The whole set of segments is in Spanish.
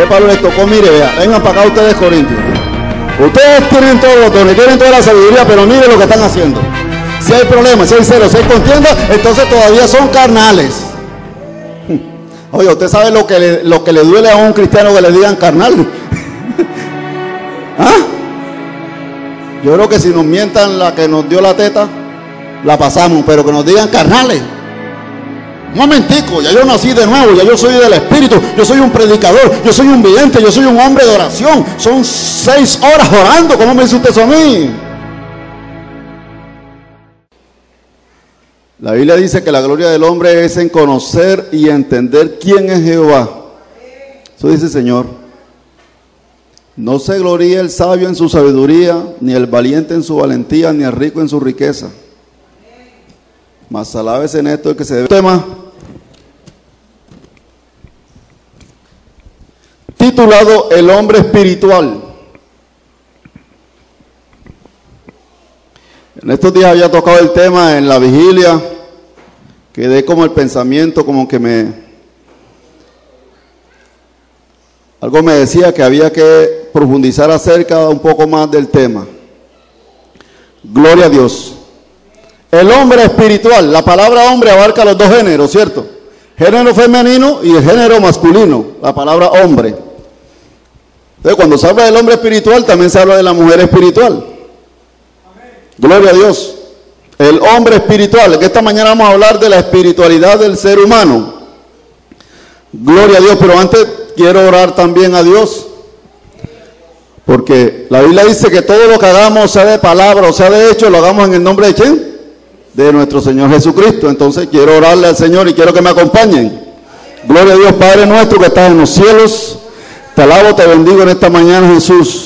Pablo les tocó, mire, vea, vengan para acá ustedes, Corintios. Ustedes tienen todos los dones, tienen toda la sabiduría, pero mire lo que están haciendo. Si hay problemas, si hay celos, si hay contienda, entonces todavía son carnales. Oye, usted sabe lo que le duele a un cristiano que le digan carnal. ¿Ah? Yo creo que si nos mientan la que nos dio la teta, la pasamos, pero que nos digan carnales. Un momentico, ya yo nací de nuevo, ya yo soy del Espíritu, yo soy un predicador, yo soy un vidente, yo soy un hombre de oración. Son 6 horas orando, ¿cómo me dice usted eso a mí? La Biblia dice que la gloria del hombre es en conocer y entender quién es Jehová. Eso dice el Señor. No se gloríe el sabio en su sabiduría, ni el valiente en su valentía, ni el rico en su riqueza. Mas alábese en esto el que se debe. Tema titulado El hombre espiritual. En estos días había tocado el tema en la vigilia, quedé como el pensamiento, como que algo me decía que había que profundizar acerca un poco más del tema. Gloria a Dios. El hombre espiritual, la palabra hombre abarca los dos géneros, ¿cierto? Género femenino y el género masculino, la palabra hombre. Entonces, cuando se habla del hombre espiritual, también se habla de la mujer espiritual. Gloria a Dios. El hombre espiritual, que esta mañana vamos a hablar de la espiritualidad del ser humano. Gloria a Dios, pero antes quiero orar también a Dios. Porque la Biblia dice que todo lo que hagamos, sea de palabra o sea de hecho, lo hagamos en el nombre de ¿quién? De nuestro Señor Jesucristo. Entonces quiero orarle al Señor y quiero que me acompañen. Gloria a Dios, Padre nuestro que estás en los cielos. Te alabo, te bendigo en esta mañana, Jesús.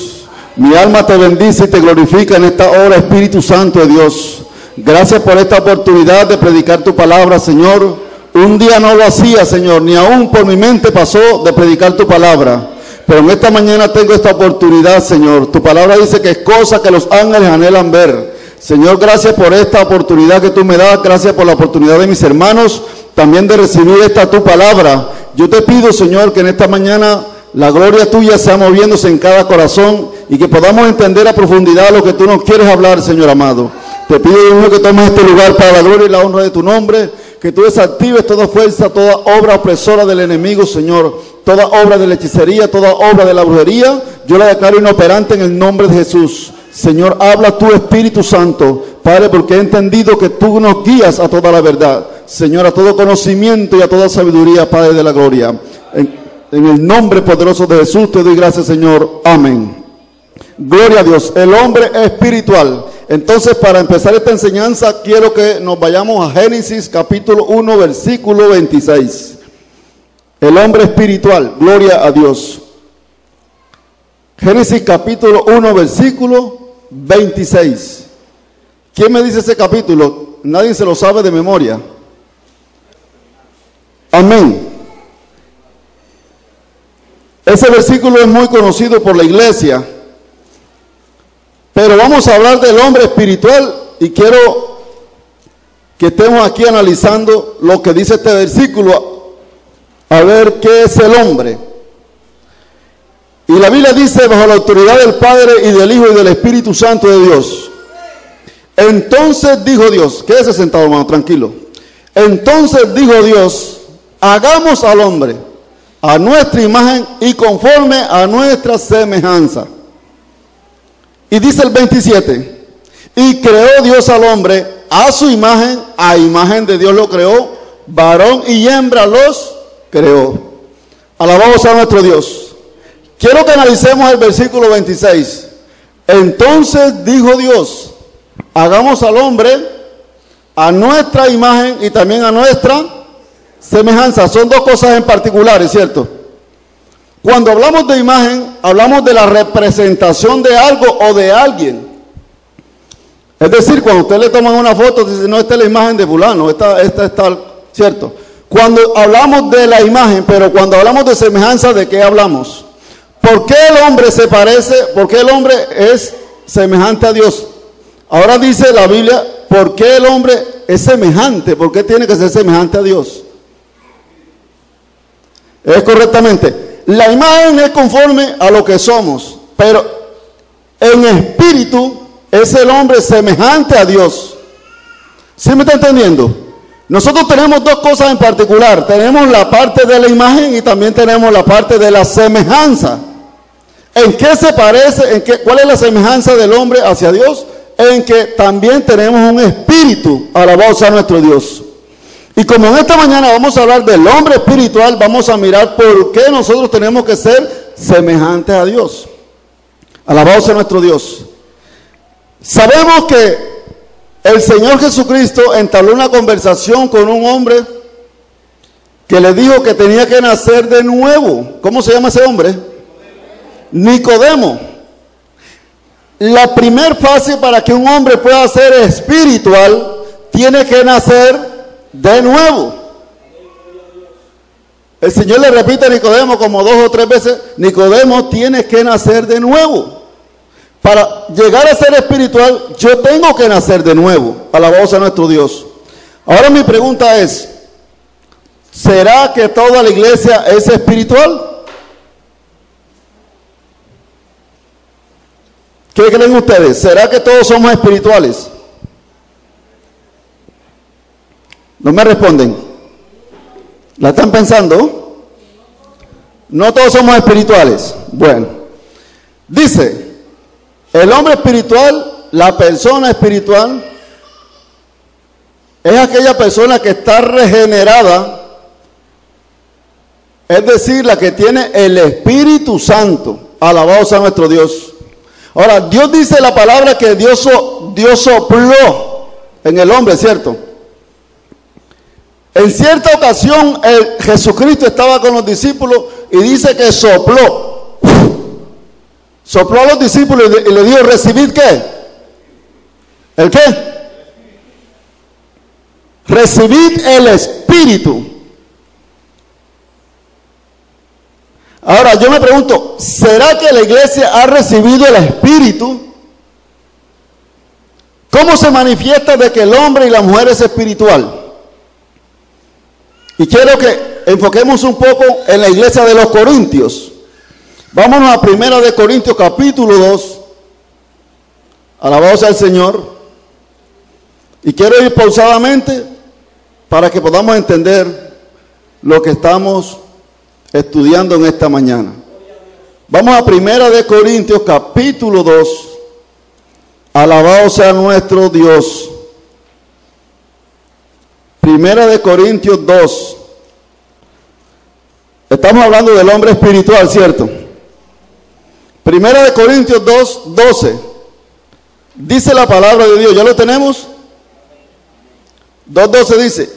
Mi alma te bendice y te glorifica en esta hora, Espíritu Santo de Dios. Gracias por esta oportunidad de predicar tu palabra, Señor. Un día no lo hacía, Señor, ni aún por mi mente pasó de predicar tu palabra. Pero en esta mañana tengo esta oportunidad, Señor. Tu palabra dice que es cosa que los ángeles anhelan ver. Señor, gracias por esta oportunidad que tú me das. Gracias por la oportunidad de mis hermanos también de recibir esta tu palabra. Yo te pido, Señor, que en esta mañana la gloria tuya sea moviéndose en cada corazón y que podamos entender a profundidad lo que tú nos quieres hablar, Señor amado. Te pido, Dios mío, que tomes este lugar para la gloria y la honra de tu nombre, que tú desactives toda fuerza, toda obra opresora del enemigo, Señor, toda obra de la hechicería, toda obra de la brujería, yo la declaro inoperante en el nombre de Jesús. Señor, habla tu Espíritu Santo, Padre, porque he entendido que tú nos guías a toda la verdad, Señor, a todo conocimiento y a toda sabiduría, Padre de la gloria. En el nombre poderoso de Jesús te doy gracias, Señor. Amén. Gloria a Dios. El hombre espiritual. Entonces, para empezar esta enseñanza, quiero que nos vayamos a Génesis capítulo 1, versículo 26. El hombre espiritual. Gloria a Dios. Génesis capítulo 1, versículo 26. ¿Quién me dice ese capítulo? Nadie se lo sabe de memoria. Amén. Ese versículo es muy conocido por la iglesia, pero vamos a hablar del hombre espiritual y quiero que estemos aquí analizando lo que dice este versículo, a ver qué es el hombre. Y la Biblia dice, bajo la autoridad del Padre y del Hijo y del Espíritu Santo de Dios. Entonces dijo Dios, quédese sentado, hermano, tranquilo. Entonces dijo Dios, hagamos al hombre a nuestra imagen y conforme a nuestra semejanza. Y dice el 27, y creó Dios al hombre a su imagen, a imagen de Dios lo creó, varón y hembra los creó. Alabamos a nuestro Dios. Quiero que analicemos el versículo 26. Entonces dijo Dios, hagamos al hombre a nuestra imagen y también a nuestra semejanza. Son dos cosas en particulares, ¿cierto? Cuando hablamos de imagen, hablamos de la representación de algo o de alguien. Es decir, cuando usted le toman una foto, dice, no, esta es la imagen de fulano, esta está, ¿cierto? Cuando hablamos de la imagen, pero cuando hablamos de semejanza, ¿de qué hablamos? ¿Por qué el hombre se parece? ¿Por qué el hombre es semejante a Dios? Ahora dice la Biblia, ¿por qué el hombre es semejante? ¿Por qué tiene que ser semejante a Dios? Es correctamente. la imagen es conforme a lo que somos, pero en espíritu es el hombre semejante a Dios. ¿Sí me está entendiendo? Nosotros tenemos dos cosas en particular. Tenemos la parte de la imagen y también tenemos la parte de la semejanza. ¿En qué se parece? ¿Cuál es la semejanza del hombre hacia Dios? En que también tenemos un espíritu. Alabado sea nuestro Dios. Y como en esta mañana vamos a hablar del hombre espiritual, vamos a mirar por qué nosotros tenemos que ser semejantes a Dios. Alabado sea nuestro Dios. Sabemos que el Señor Jesucristo entabló una conversación con un hombre que le dijo que tenía que nacer de nuevo. ¿Cómo se llama ese hombre? Nicodemo. La primer fase para que un hombre pueda ser espiritual, tiene que nacer de nuevo. El Señor le repite a Nicodemo como 2 o 3 veces: Nicodemo, tienes que nacer de nuevo. Para llegar a ser espiritual, yo tengo que nacer de nuevo. Alabado sea nuestro Dios. Ahora mi pregunta es: ¿será que toda la iglesia es espiritual? ¿Qué creen ustedes? ¿Será que todos somos espirituales? No me responden. ¿La están pensando? No todos somos espirituales. Bueno, dice, el hombre espiritual, la persona espiritual, es aquella persona que está regenerada, es decir, la que tiene el Espíritu Santo. Alabado sea nuestro Dios. Ahora, Dios dice la palabra que Dios sopló en el hombre, ¿cierto? En cierta ocasión, Jesucristo estaba con los discípulos y dice que sopló. Sopló a los discípulos y le dijo: ¿recibid qué? ¿El qué? Recibid el Espíritu. Ahora yo me pregunto, ¿será que la iglesia ha recibido el Espíritu? ¿Cómo se manifiesta de que el hombre y la mujer es espiritual? Y quiero que enfoquemos un poco en la iglesia de los Corintios. Vámonos a 1 de Corintios capítulo 2. Alabado sea el Señor. Y quiero ir pausadamente para que podamos entender lo que estamos estudiando en esta mañana. Vamos a 1 de Corintios capítulo 2. Alabado sea nuestro Dios. 1 de Corintios 2. Estamos hablando del hombre espiritual, ¿cierto? 1 de Corintios 2, 12. Dice la palabra de Dios. ¿Ya lo tenemos? 2:12 dice: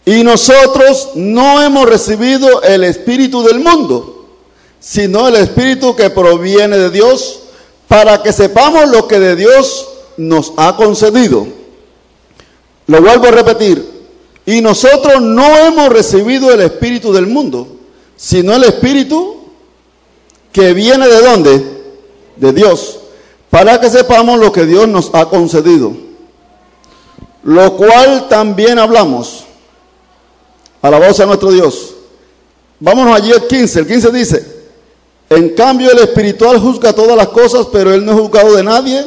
y nosotros no hemos recibido el espíritu del mundo, sino el espíritu que proviene de Dios, para que sepamos lo que de Dios nos ha concedido. Lo vuelvo a repetir: y nosotros no hemos recibido el espíritu del mundo, sino el espíritu que viene ¿de dónde? De Dios, para que sepamos lo que Dios nos ha concedido, lo cual también hablamos. Alabado sea nuestro Dios. Vámonos allí al 15. El 15 dice: en cambio el espiritual juzga todas las cosas, pero él no es juzgado de nadie,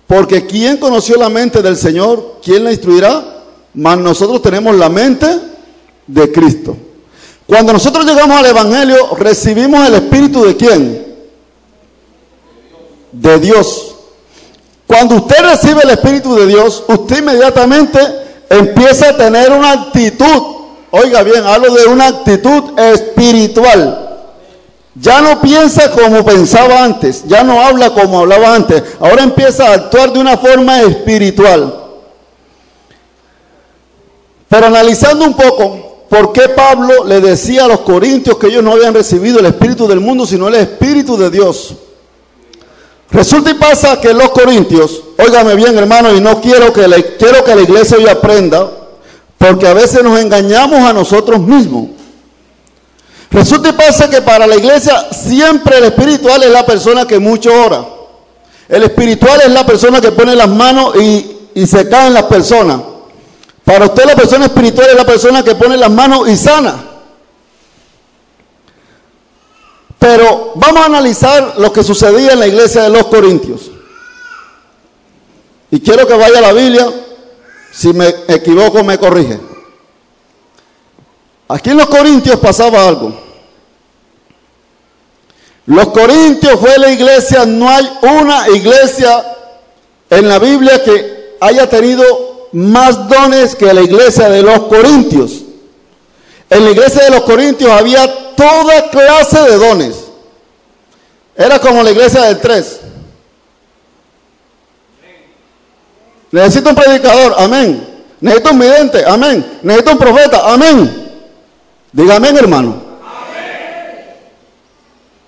porque ¿quién conoció la mente del Señor? ¿Quién la instruirá? Mas nosotros tenemos la mente de Cristo. Cuando nosotros llegamos al Evangelio, recibimos el Espíritu ¿de quién? De Dios. Cuando usted recibe el Espíritu de Dios, usted inmediatamente empieza a tener una actitud. Oiga bien, hablo de una actitud espiritual. Ya no piensa como pensaba antes, ya no habla como hablaba antes. Ahora empieza a actuar de una forma espiritual. Pero analizando un poco, ¿por qué Pablo le decía a los corintios que ellos no habían recibido el espíritu del mundo, sino el Espíritu de Dios? Resulta y pasa que los corintios, óigame bien hermano, y no quiero que la iglesia hoy aprenda, porque a veces nos engañamos a nosotros mismos. Resulta y pasa que para la iglesia siempre el espiritual es la persona que mucho ora. El espiritual es la persona que pone las manos y se caen las personas. Para usted la persona espiritual es la persona que pone las manos y sana. Pero vamos a analizar lo que sucedía en la iglesia de los Corintios. Y quiero que vaya a la Biblia. Si me equivoco, me corrige. Aquí en los Corintios pasaba algo. Los Corintios fue la iglesia, no hay una iglesia en la Biblia que haya tenido más dones que la iglesia de los Corintios. En la iglesia de los Corintios había toda clase de dones. Era como la iglesia del 3. Necesito un predicador, amén. Necesito un vidente, amén. Necesito un profeta, amén. Diga amén, hermano. Amén.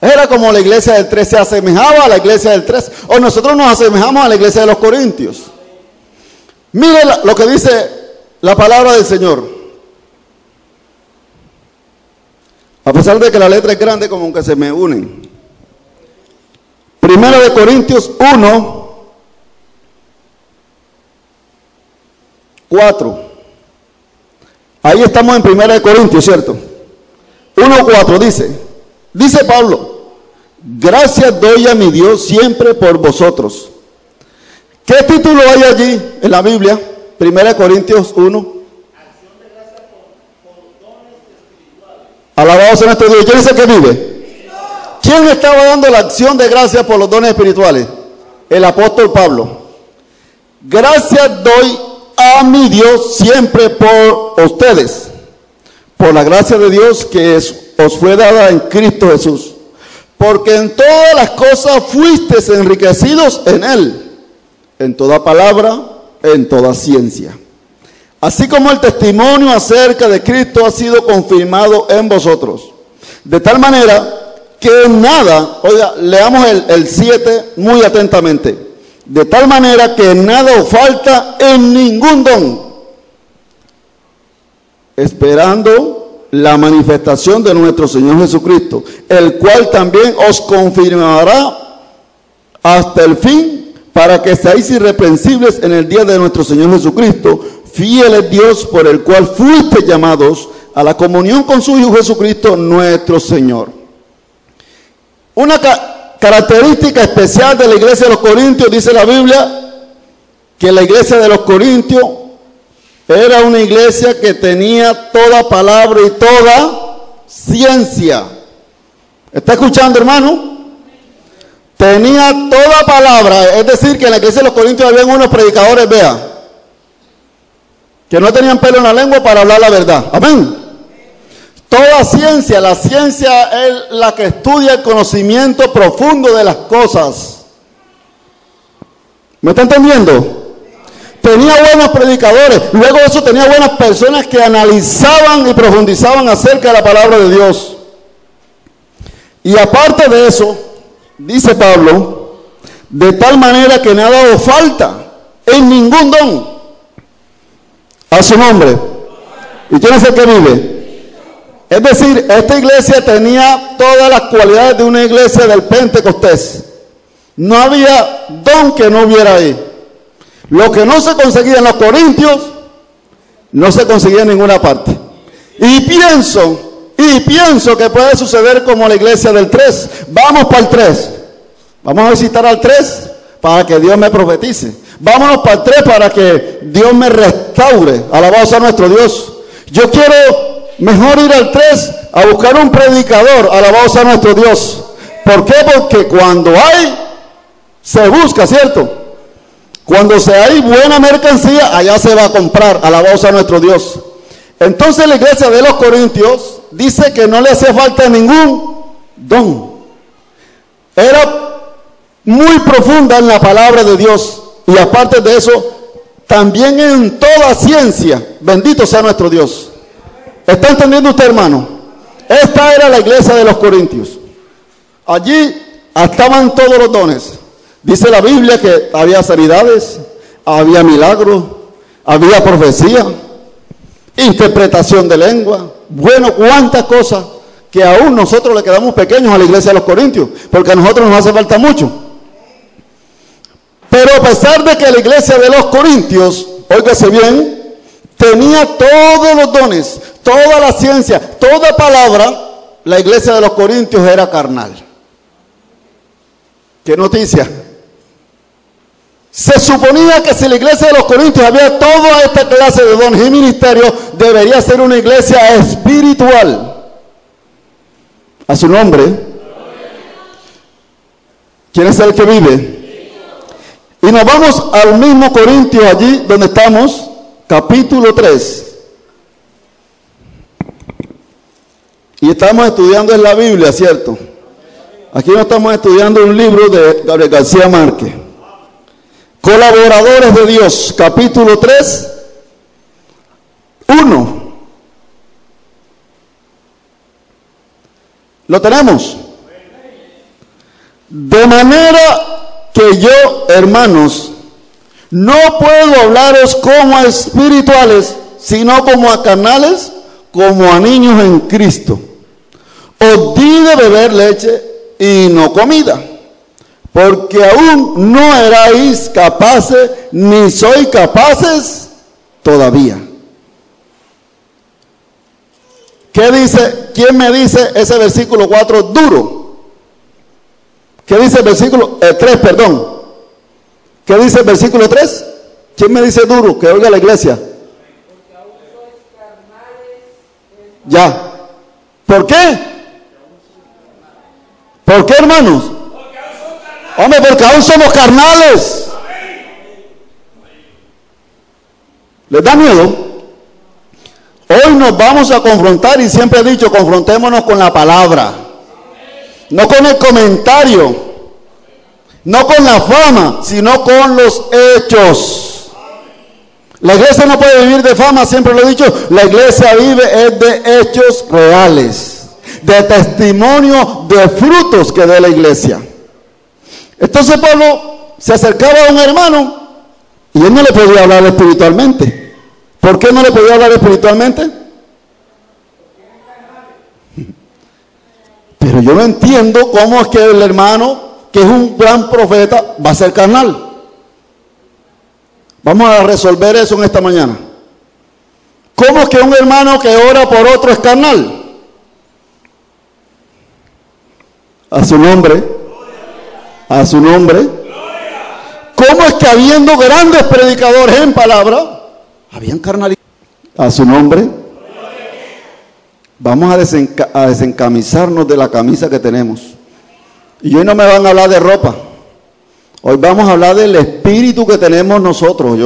Era como la iglesia del 3, se asemejaba a la iglesia del 3. O nosotros nos asemejamos a la iglesia de los Corintios. Mire lo que dice la palabra del Señor. A pesar de que la letra es grande, como que se me unen. Primero de Corintios 1, 4. Ahí estamos en Primera de Corintios, ¿cierto? 1:4 dice Pablo: gracias doy a mi Dios siempre por vosotros. ¿Qué título hay allí en la Biblia? Primera de Corintios 1. Acción de gracias por dones espirituales. Alabado sea nuestro Dios. ¿Quién es el que vive? ¿Quién estaba dando la acción de gracias por los dones espirituales? El apóstol Pablo. Gracias doy a mi Dios siempre por ustedes, por la gracia de Dios que os fue dada en Cristo Jesús, porque en todas las cosas fuisteis enriquecidos en Él, en toda palabra, en toda ciencia, así como el testimonio acerca de Cristo ha sido confirmado en vosotros, de tal manera que nada, oiga, leamos el 7 muy atentamente. De tal manera que nada os falta en ningún don, esperando la manifestación de nuestro Señor Jesucristo, el cual también os confirmará hasta el fin, para que seáis irreprensibles en el día de nuestro Señor Jesucristo. Fiel es Dios, por el cual fuisteis llamados a la comunión con su Hijo Jesucristo nuestro Señor. Una característica especial de la iglesia de los Corintios, dice la Biblia, que la iglesia de los Corintios era una iglesia que tenía toda palabra y toda ciencia. ¿Está escuchando, hermano? Tenía toda palabra, es decir, que en la iglesia de los Corintios había unos predicadores, vea, que no tenían pelo en la lengua para hablar la verdad. Amén. Toda ciencia, la ciencia es la que estudia el conocimiento profundo de las cosas. ¿Me está entendiendo? Tenía buenos predicadores, luego de eso tenía buenas personas que analizaban y profundizaban acerca de la palabra de Dios. Y aparte de eso, dice Pablo, de tal manera que nada os falta en ningún don. A su nombre. ¿Y quién es el que vive? Es decir, esta iglesia tenía todas las cualidades de una iglesia del Pentecostés. No había don que no hubiera ahí. Lo que no se conseguía en los Corintios, no se conseguía en ninguna parte. Y pienso que puede suceder como la iglesia del 3. Vamos para el 3. Vamos a visitar al 3 para que Dios me profetice. Vámonos para el 3 para que Dios me restaure. Alabado sea nuestro Dios. Yo quiero mejor ir al 3 a buscar un predicador, alabado sea nuestro Dios. ¿Por qué? Porque cuando hay, se busca, ¿cierto? Cuando se hay buena mercancía, allá se va a comprar, alabado sea nuestro Dios. Entonces la iglesia de los Corintios dice que no le hace falta ningún don. Era muy profunda en la palabra de Dios, y aparte de eso, también en toda ciencia. Bendito sea nuestro Dios. ¿Está entendiendo usted, hermano? Esta era la iglesia de los Corintios. Allí estaban todos los dones. Dice la Biblia que había sanidades, había milagros, había profecía, interpretación de lengua. Bueno, cuántas cosas que aún nosotros le quedamos pequeños a la iglesia de los Corintios, porque a nosotros nos hace falta mucho. Pero a pesar de que la iglesia de los Corintios, óigase bien, tenía todos los dones, toda la ciencia, toda palabra, la iglesia de los Corintios era carnal. ¿Qué noticia? Se suponía que si la iglesia de los Corintios había toda esta clase de dones y ministerios, debería ser una iglesia espiritual. A su nombre. ¿Quién es el que vive? Y nos vamos al mismo Corintios, allí donde estamos, capítulo 3. Y estamos estudiando en la Biblia, ¿cierto? Aquí no estamos estudiando un libro de Gabriel García Márquez. Colaboradores de Dios, capítulo 3, 1. ¿Lo tenemos? De manera que yo, hermanos, no puedo hablaros como a espirituales, sino como a carnales, como a niños en Cristo. Os di de beber leche y no comida, porque aún no erais capaces, ni sois capaces todavía. ¿Qué dice? ¿Quién me dice ese versículo 4 duro? ¿Qué dice el versículo 3, perdón? ¿Qué dice el versículo 3? ¿Quién me dice duro? Que oiga la iglesia. Ya. ¿Por qué? ¿Por qué, hermanos? Hombre, porque aún somos carnales. ¿Les da miedo? Hoy nos vamos a confrontar, y siempre he dicho, confrontémonos con la palabra. No con el comentario, no con la fama, sino con los hechos. La iglesia no puede vivir de fama, siempre lo he dicho. La iglesia vive es de hechos reales, de testimonio, de frutos que dé la iglesia. Entonces Pablo se acercaba a un hermano y él no le podía hablar espiritualmente. ¿Por qué no le podía hablar espiritualmente? Pero yo no entiendo cómo es que el hermano, que es un gran profeta, va a ser carnal. Vamos a resolver eso en esta mañana. ¿Cómo es que un hermano que ora por otro es carnal? A su nombre. A su nombre. ¿Cómo es que habiendo grandes predicadores en palabra, habían carnalidad? A su nombre. Vamos a desencamisarnos de la camisa que tenemos. Y hoy no me van a hablar de ropa. Hoy vamos a hablar del espíritu que tenemos nosotros,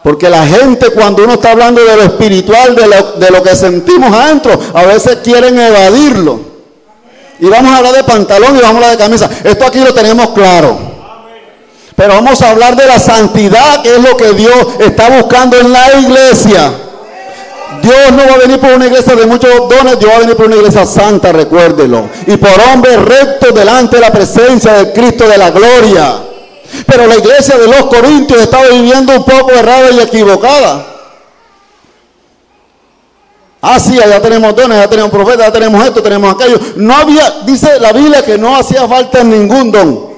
Porque la gente, cuando uno está hablando de lo espiritual, de lo que sentimos adentro, a veces quieren evadirlo. Y vamos a hablar de pantalón y vamos a hablar de camisa. Esto aquí lo tenemos claro. Pero vamos a hablar de la santidad, que es lo que Dios está buscando en la iglesia. Dios no va a venir por una iglesia de muchos dones, Dios va a venir por una iglesia santa, recuérdelo. Y por hombres rectos delante de la presencia del Cristo de la gloria. Pero la iglesia de los Corintios estaba viviendo un poco errada y equivocada. Ah, sí, allá tenemos dones, allá tenemos profetas, allá tenemos esto, tenemos aquello. No había, dice la Biblia, que no hacía falta ningún don.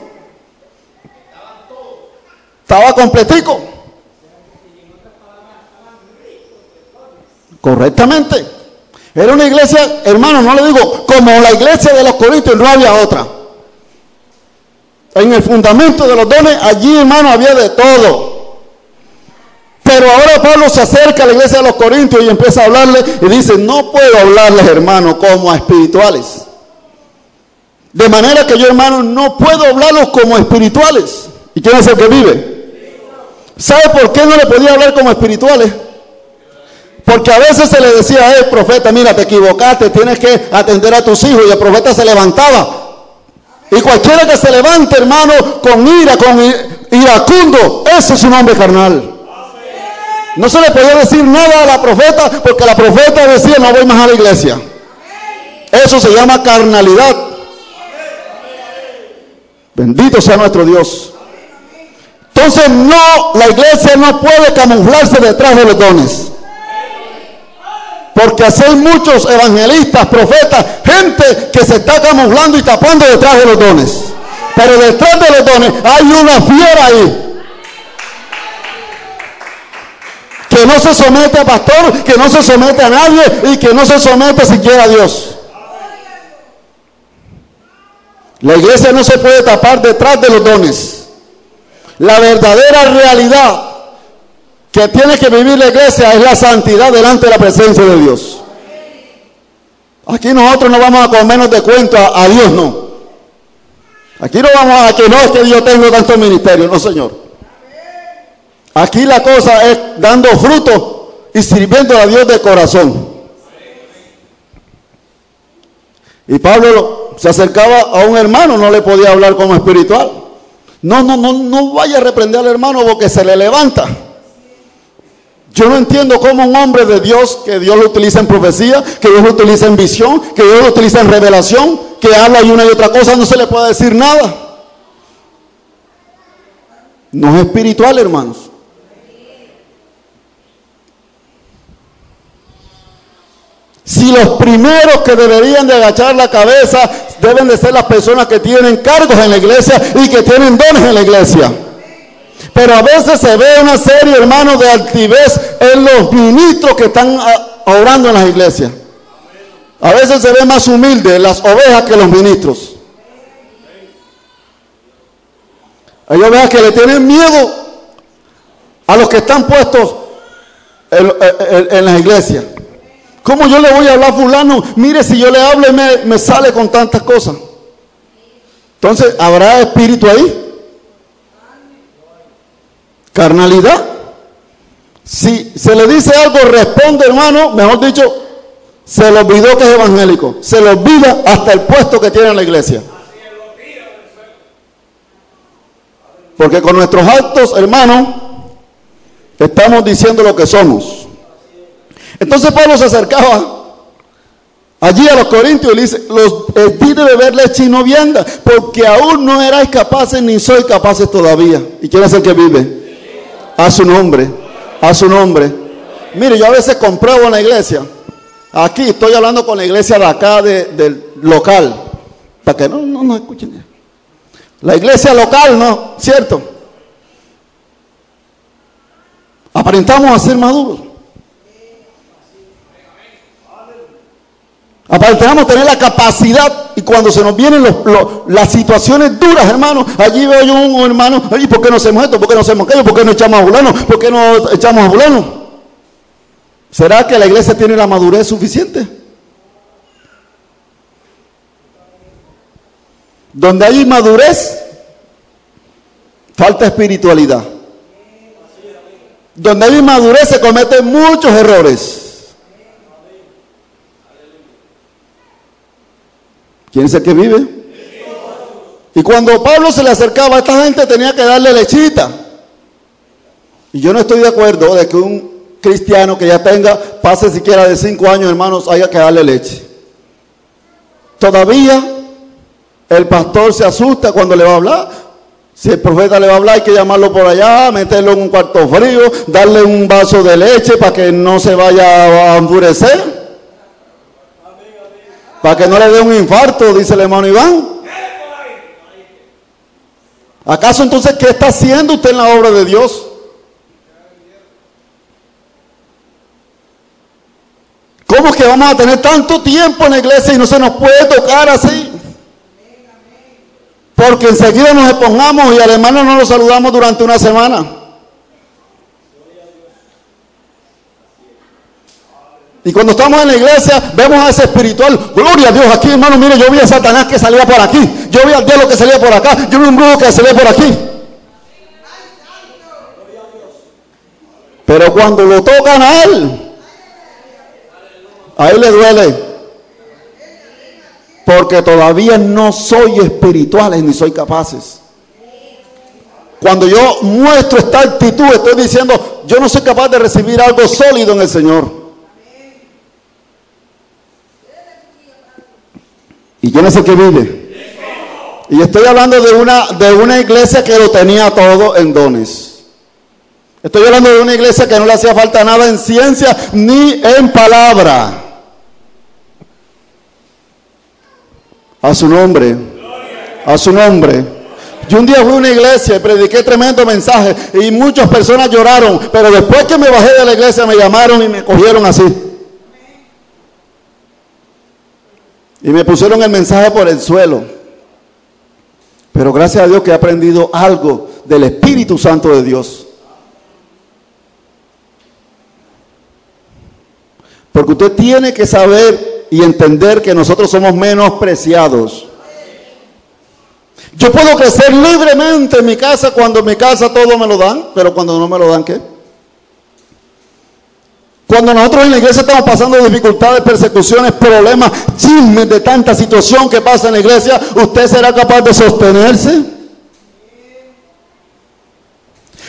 Estaba completico. Correctamente. Era una iglesia, hermano, no le digo, como la iglesia de los Corintios, no había otra. En el fundamento de los dones, allí, hermano, había de todo. Pero ahora Pablo se acerca a la iglesia de los Corintios y empieza a hablarle y dice, no puedo hablarles, hermano, como a espirituales. De manera que yo, hermano, no puedo hablarlos como espirituales. ¿Y quién es el que vive? ¿Sabe por qué no le podía hablar como espirituales? Porque a veces se le decía a él, profeta, mira, te equivocaste, tienes que atender a tus hijos. Y el profeta se levantaba. Y cualquiera que se levante, hermano, con ira, con iracundo, ese es un hombre carnal. No se le podía decir nada a la profeta, porque la profeta decía, no voy más a la iglesia. Eso se llama carnalidad. Bendito sea nuestro Dios. Entonces no, la iglesia no puede camuflarse detrás de los dones. Porque así hay muchos evangelistas, profetas, gente que se está camuflando y tapando detrás de los dones. Pero detrás de los dones hay una fiera ahí. Que no se somete a pastor, que no se somete a nadie y que no se somete siquiera a Dios. La iglesia no se puede tapar detrás de los dones. La verdadera realidad que tiene que vivir la iglesia es la santidad delante de la presencia de Dios. Aquí nosotros no vamos a comernos de cuento a Dios, no. Aquí no vamos a que no es que yo tengo tanto ministerio, no, Señor. Aquí la cosa es dando fruto y sirviendo a Dios de corazón. Y Pablo se acercaba a un hermano, no le podía hablar como espiritual. No vaya a reprender al hermano porque se le levanta. Yo no entiendo cómo un hombre de Dios, que Dios lo utiliza en profecía, que Dios lo utiliza en visión, que Dios lo utiliza en revelación, que habla y una y otra cosa, no se le puede decir nada. No es espiritual, hermanos. Si los primeros que deberían de agachar la cabeza deben de ser las personas que tienen cargos en la iglesia y que tienen dones en la iglesia. Pero a veces se ve una serie, hermanos, de altivez en los ministros que están orando en las iglesias. A veces se ve más humilde las ovejas que los ministros. Hay ovejas que le tienen miedo a los que están puestos en las iglesias. ¿Cómo yo le voy a hablar a fulano? Mire, si yo le hablo y me sale con tantas cosas. Entonces, ¿habrá espíritu ahí? Carnalidad. Si se le dice algo, responde, hermano, mejor dicho, se le olvidó que es evangélico. Se le olvida hasta el puesto que tiene en la iglesia. Porque con nuestros actos, hermano, estamos diciendo lo que somos. Entonces Pablo se acercaba allí a los corintios y le dice: los di de beber leche y no vianda, porque aún no erais capaces ni sois capaces todavía. ¿Y quién es el que vive? A su nombre, a su nombre. Mire, yo a veces compruebo en la iglesia. Aquí estoy hablando con la iglesia de acá, del local, para que no escuchen. La iglesia local, ¿no? ¿Cierto? Aparentamos a ser maduros. Aparentamos tener la capacidad, y cuando se nos vienen las situaciones duras, hermano, allí veo yo un hermano: oye, ¿por qué no hacemos esto? ¿Por qué no hacemos aquello? ¿Por qué no echamos a fulano? ¿Por qué no echamos a fulano? ¿Será que la iglesia tiene la madurez suficiente? Donde hay madurez, falta espiritualidad. Donde hay madurez se cometen muchos errores. ¿Quién es el que vive? Y cuando Pablo se le acercaba a esta gente, tenía que darle lechita. Y yo no estoy de acuerdo de que un cristiano que ya pase siquiera de 5 años, hermanos, haya que darle leche. Todavía el pastor se asusta cuando le va a hablar. Si el profeta le va a hablar, hay que llamarlo por allá, meterlo en un cuarto frío, darle un vaso de leche para que no se vaya a enfurecer. Para que no le dé un infarto, dice el hermano Iván. ¿Acaso entonces qué está haciendo usted en la obra de Dios? ¿Cómo es que vamos a tener tanto tiempo en la iglesia y no se nos puede tocar así? Porque enseguida nos expongamos y al hermano no lo saludamos durante una semana. Y cuando estamos en la iglesia, vemos a ese espiritual: gloria a Dios, aquí, hermano, mire, yo vi a Satanás que salía por aquí, yo vi al diablo que salía por acá, yo vi un brujo que salía por aquí. Pero cuando lo tocan a él, a él le duele. Porque todavía no soy espirituales ni soy capaces. Cuando yo muestro esta actitud, estoy diciendo: yo no soy capaz de recibir algo sólido en el Señor. ¿Y quién es el que vive? Y estoy hablando de una iglesia que lo tenía todo en dones. Estoy hablando de una iglesia que no le hacía falta nada en ciencia ni en palabra. A su nombre. A su nombre. Yo un día fui a una iglesia y prediqué tremendo mensaje y muchas personas lloraron, pero después que me bajé de la iglesia me llamaron y me cogieron así. Y me pusieron el mensaje por el suelo. Pero gracias a Dios que he aprendido algo del Espíritu Santo de Dios. Porque usted tiene que saber y entender que nosotros somos menospreciados. Yo puedo crecer libremente en mi casa cuando en mi casa todo me lo dan, pero cuando no me lo dan, ¿qué? Cuando nosotros en la iglesia estamos pasando dificultades, persecuciones, problemas, chismes de tanta situación que pasa en la iglesia, ¿usted será capaz de sostenerse?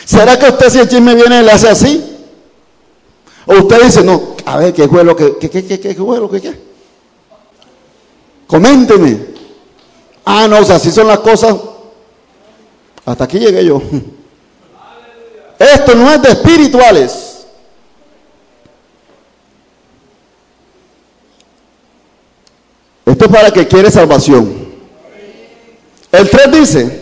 ¿Será que usted, si el chisme viene, le hace así? O usted dice, no, a ver, ¿qué fue lo que, qué? Coménteme. Ah, no, o sea, así son las cosas. Hasta aquí llegué yo. Esto no es de espirituales. Esto es para el que quiere salvación. El 3 dice,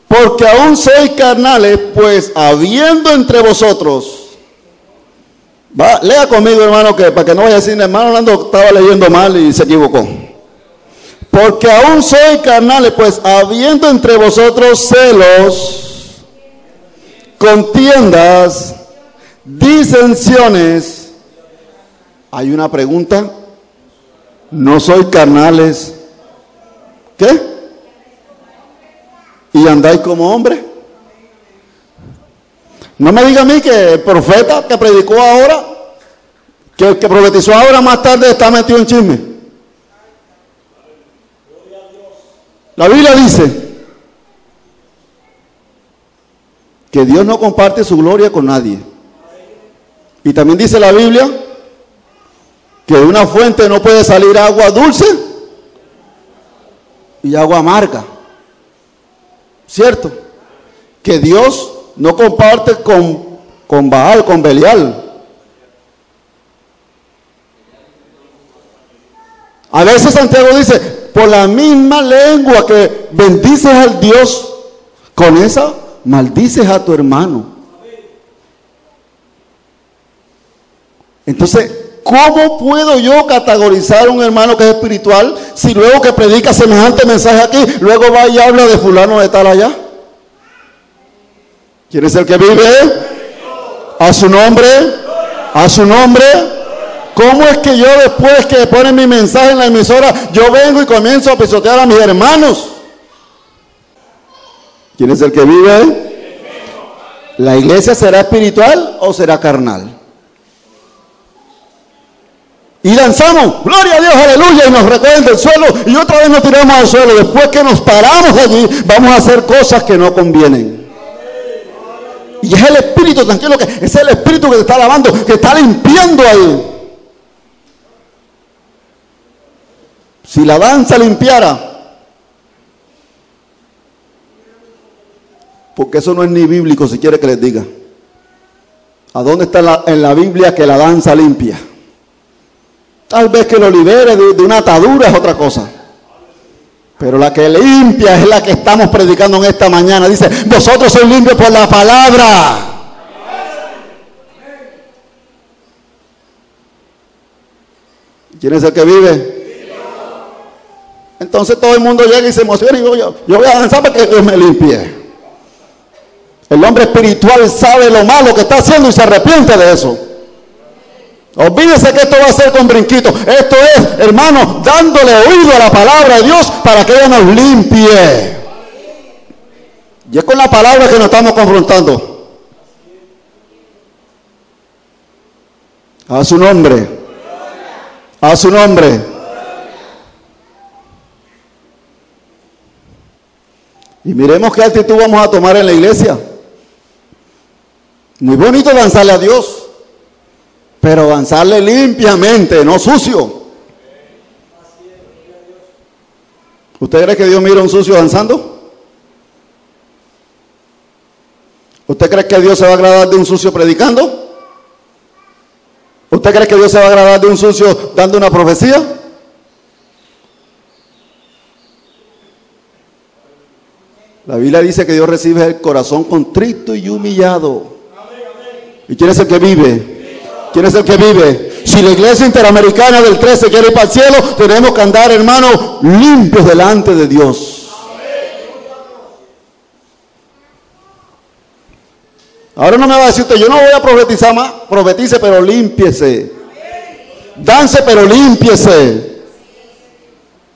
porque aún sois carnales, pues habiendo entre vosotros. Lea conmigo, hermano, que para que no vaya a decir, hermano Orlando estaba leyendo mal y se equivocó. Porque aún sois carnales, pues habiendo entre vosotros celos, contiendas, disensiones. Hay una pregunta. ¿No sois carnales? ¿Qué? ¿Y andáis como hombres? No me diga a mí que el profeta que predicó ahora, que el que profetizó ahora más tarde está metido en chisme. La Biblia dice que Dios no comparte su gloria con nadie. Y también dice la Biblia que de una fuente no puede salir agua dulce y agua amarga. ¿Cierto? Que Dios no comparte con Baal, con Belial. A veces Santiago dice, por la misma lengua que bendices al Dios, con esa maldices a tu hermano. Entonces, ¿cómo puedo yo categorizar a un hermano que es espiritual si luego que predica semejante mensaje aquí, luego va y habla de fulano de tal allá? ¿Quién es el que vive? A su nombre, a su nombre. ¿Cómo es que yo después que ponen mi mensaje en la emisora, yo vengo y comienzo a pisotear a mis hermanos? ¿Quién es el que vive? ¿La iglesia será espiritual o será carnal? Y lanzamos, gloria a Dios, aleluya, y nos recogen del suelo y otra vez nos tiramos al suelo. Después que nos paramos allí, vamos a hacer cosas que no convienen. Y es el Espíritu, tranquilo, que es el Espíritu que te está lavando, que está limpiando ahí. Si la danza limpiara, porque eso no es ni bíblico, si quiere que les diga. ¿A dónde está en la Biblia que la danza limpia? Tal vez que lo libere de una atadura es otra cosa. Pero la que limpia es la que estamos predicando en esta mañana. Dice, vosotros sois limpios por la palabra. ¿Quién es el que vive? Entonces todo el mundo llega y se emociona y yo voy a danzar para que Dios me limpie. El hombre espiritual sabe lo malo que está haciendo y se arrepiente de eso. Olvídese que esto va a ser con brinquitos. Esto es, hermano, dándole oído a la palabra de Dios para que ella nos limpie. Y es con la palabra que nos estamos confrontando. A su nombre. A su nombre. Y miremos qué actitud vamos a tomar en la iglesia. Muy bonito danzarle a Dios, pero danzarle limpiamente, no sucio. ¿Usted cree que Dios mira a un sucio danzando? ¿Usted cree que Dios se va a agradar de un sucio predicando? ¿Usted cree que Dios se va a agradar de un sucio dando una profecía? La Biblia dice que Dios recibe el corazón contrito y humillado. ¿Y quién es el que vive? ¿Quién es el que vive? Si la iglesia interamericana del 13 quiere ir para el cielo, tenemos que andar, hermanos, limpios delante de Dios. Ahora no me va a decir usted, yo no voy a profetizar más. Profetice, pero límpiese. Dance, pero límpiese.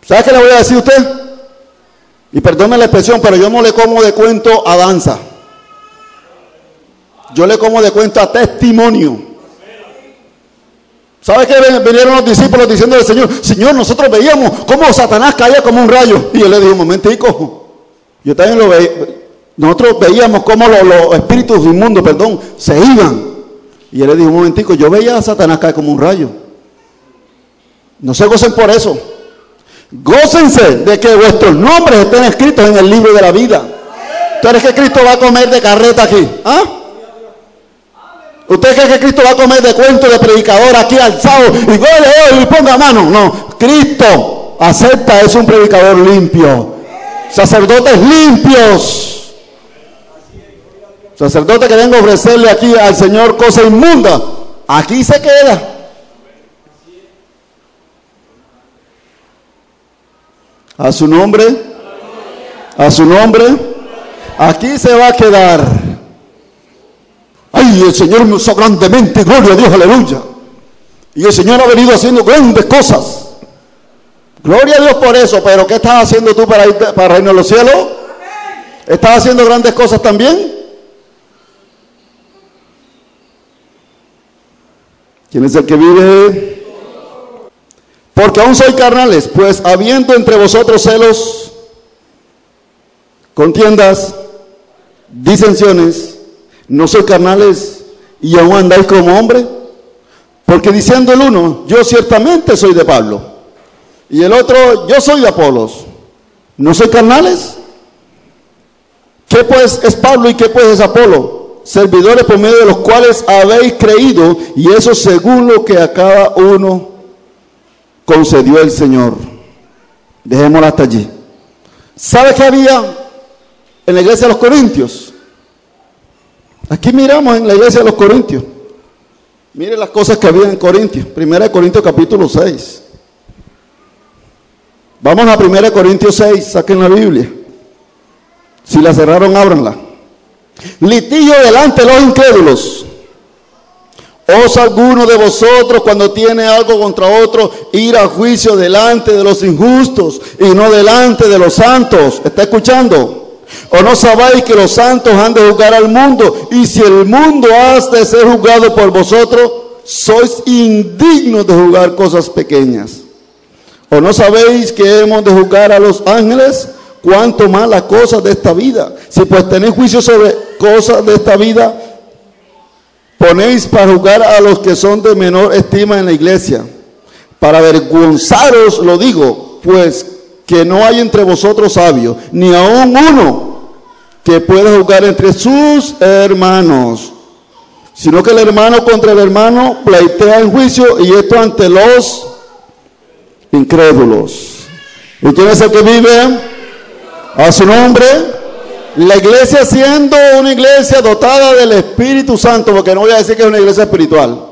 ¿Sabe qué le voy a decir a usted? Y perdone la expresión, pero yo no le como de cuento a danza. Yo le como de cuento a testimonio. ¿Sabe qué? Vinieron los discípulos diciendo al Señor, Señor, nosotros veíamos cómo Satanás caía como un rayo. Y él le dijo, un momentico, yo también lo veía. Nosotros veíamos cómo los espíritus inmundos, se iban. Y él le dijo, un momentico, yo veía a Satanás caer como un rayo. No se gocen por eso. Gócense de que vuestros nombres estén escritos en el libro de la vida. ¿Tú crees que Cristo va a comer de carreta aquí? ¿Ah? ¿Usted cree que Cristo va a comer de cuento de predicador aquí alzado y gole y ponga mano? No, Cristo acepta, es un predicador limpio. Sacerdotes limpios. Sacerdote que venga a ofrecerle aquí al Señor cosa inmunda, aquí se queda. A su nombre, aquí se va a quedar. Ay, el Señor me usó grandemente, gloria a Dios, aleluya. Y el Señor ha venido haciendo grandes cosas. Gloria a Dios por eso, pero ¿qué estás haciendo tú para irte para el reino de los cielos? ¿Estás haciendo grandes cosas también? ¿Quién es el que vive? Porque aún sois carnales, pues habiendo entre vosotros celos, contiendas, disensiones, ¿no sois carnales y aún andáis como hombre? Porque diciendo el uno, yo ciertamente soy de Pablo, y el otro, yo soy de Apolos, ¿no sois carnales? ¿Qué pues es Pablo y qué pues es Apolo? Servidores por medio de los cuales habéis creído, y eso según lo que a cada uno concedió el Señor. Dejémoslo hasta allí. ¿Sabe qué había en la iglesia de los Corintios? Aquí miramos en la iglesia de los Corintios. Mire las cosas que había en Corintios. 1 Corintios capítulo 6. Vamos a 1 Corintios 6, saquen la Biblia. Si la cerraron, ábranla. Litigio delante de los incrédulos. ¿Os alguno de vosotros, cuando tiene algo contra otro, ir a juicio delante de los injustos y no delante de los santos? ¿Está escuchando? ¿O no sabéis que los santos han de juzgar al mundo? Y si el mundo ha de ser juzgado por vosotros, sois indignos de juzgar cosas pequeñas. ¿O no sabéis que hemos de juzgar a los ángeles? Cuanto más las cosas de esta vida. Si pues tenéis juicio sobre cosas de esta vida, ponéis para juzgar a los que son de menor estima en la iglesia. Para avergonzaros lo digo, pues que no hay entre vosotros sabio, ni aun uno que pueda juzgar entre sus hermanos, sino que el hermano contra el hermano pleitea en juicio, y esto ante los incrédulos. ¿Y quién es el que vive? A su nombre. La iglesia siendo una iglesia dotada del Espíritu Santo, porque no voy a decir que es una iglesia espiritual.